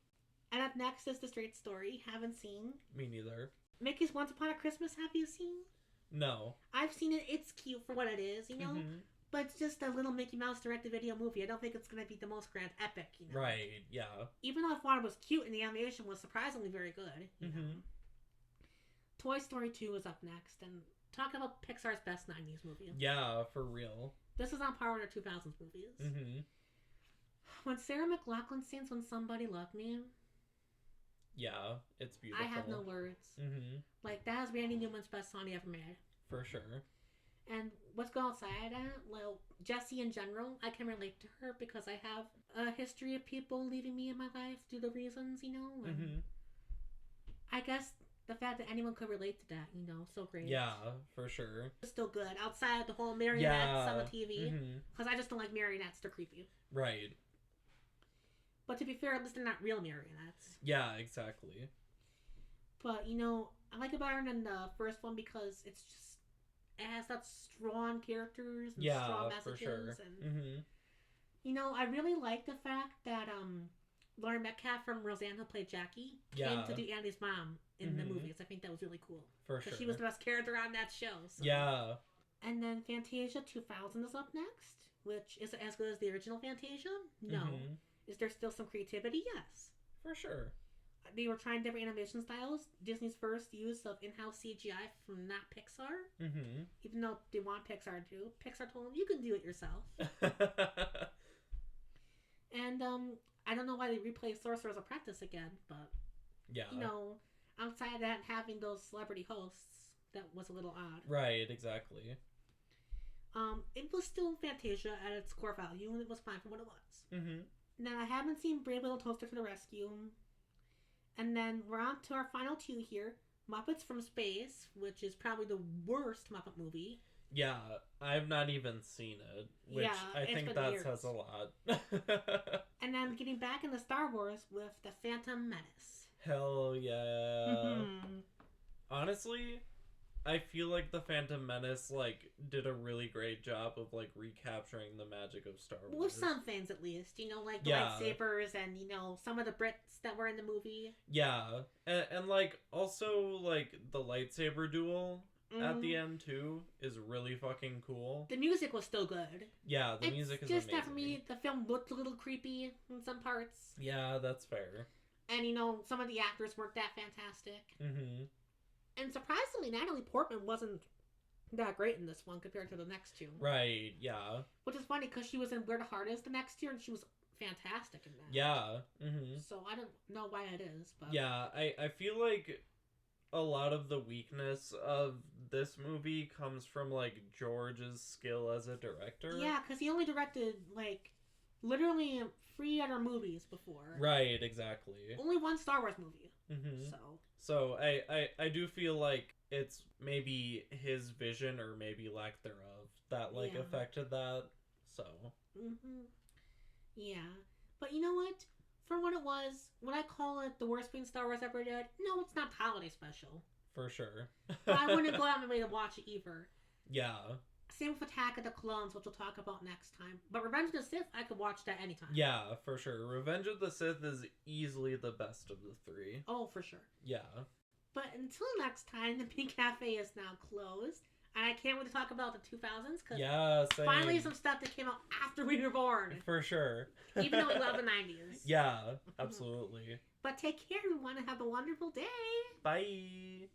And up next is The Straight Story, haven't seen. Me neither. Mickey's Once Upon a Christmas, have you seen? No. I've seen it, it's cute for what it is, you know? Mhm. But it's just a little Mickey Mouse direct-to-video movie. I don't think it's going to be the most grand epic, you know? Right, yeah. Even though Fauna was cute and the animation was surprisingly very good, you know? Toy Story 2 is up next, and talk about Pixar's best 90s movie. Yeah, for real. This is on par with their 2000s movies. Mm-hmm. When Sarah McLachlan sings When Somebody Loved Me, Yeah, it's beautiful. I have no words. Mm-hmm. Like, that is Randy Newman's best song he ever made. For sure. And what's going outside that? Well, Jessie in general, I can relate to her because I have a history of people leaving me in my life due to reasons, you know? And Mm-hmm. I guess the fact that anyone could relate to that, you know, so great. Yeah, for sure. It's still good outside of the whole marionettes on the TV. Mm-hmm. Because I just don't like marionettes, they're creepy. Right. But to be fair, at least they're not real marionettes. Yeah, exactly. But, you know, I like it better than the first one because it's just, it has such strong characters and strong Yeah, for messages. sure. And, Mm-hmm. you know, I really like the fact that Lauren Metcalf from Roseanne, who played Jackie, came Yeah. to do Andy's mom in the Mhm. movies. I think that was really cool. For Because sure. she was the best character on that show. So. Yeah. And then Fantasia 2000 is up next, which is as good as the original Fantasia? No. Mhm. Is there still some creativity? Yes. For sure. They were trying different animation styles. Disney's first use of in-house CGI from not Pixar. Mm-hmm. Even though they want Pixar to. Pixar told them, you can do it yourself. And I don't know why they replaced Sorcerer's Apprentice again, but, Yeah. you know, outside of that, having those celebrity hosts, that was a little odd. Right, exactly. It was still Fantasia at its core value, and it was fine for what it was. Mm-hmm. Now, I haven't seen Brave Little Toaster to the Rescue. And then we're on to our final two here. Muppets from Space, which is probably the worst Muppet movie. Yeah, I've not even seen it, which Yeah, I it's think been that years. says a lot. And then getting back into Star Wars with The Phantom Menace. Hell yeah. Mhm. Honestly, I feel like the Phantom Menace did a really great job of recapturing the magic of Star Wars. With some things, at least. You know, like the Yeah. lightsabers and, you know, some of the Brits that were in the movie. Yeah, and also the lightsaber duel at the end too is really fucking cool. The music was still good. Yeah, the It's music is just amazing. that for me, the film looked a little creepy in some parts. Yeah, that's fair. And, you know, some of the actors weren't that fantastic. Mm-hmm. And surprisingly, Natalie Portman wasn't that great in this one compared to the next two. Right, yeah. Which is funny because she was in Where the Heart Is the next year and she was fantastic in that. Yeah. Mm-hmm. So I don't know why it is, but Yeah, I feel like a lot of the weakness of this movie comes from George's skill as a director. yeah, because he only directed literally 3 other movies before. Right, exactly. Only one Star Wars movie. Mm-hmm. So So I do feel like it's maybe his vision or maybe lack thereof that Yeah. affected that. So yeah, but you know what? For what it was, would I call it the worst thing Star Wars ever did? No, it's not the holiday special. for sure. But I wouldn't go out of my way to watch it either. Yeah. Same with Attack of the Clones, which we'll talk about next time. But Revenge of the Sith, I could watch that anytime. Yeah, for sure. Revenge of the Sith is easily the best of the 3. Oh, for sure. Yeah. But until next time, the Pink Cafe is now closed. And I can't wait to talk about the 2000s because Yeah, same. finally some stuff that came out after we were born. For sure. Even though we love the 90s. Yeah, absolutely. But take care, everyone, and have a wonderful day. Bye.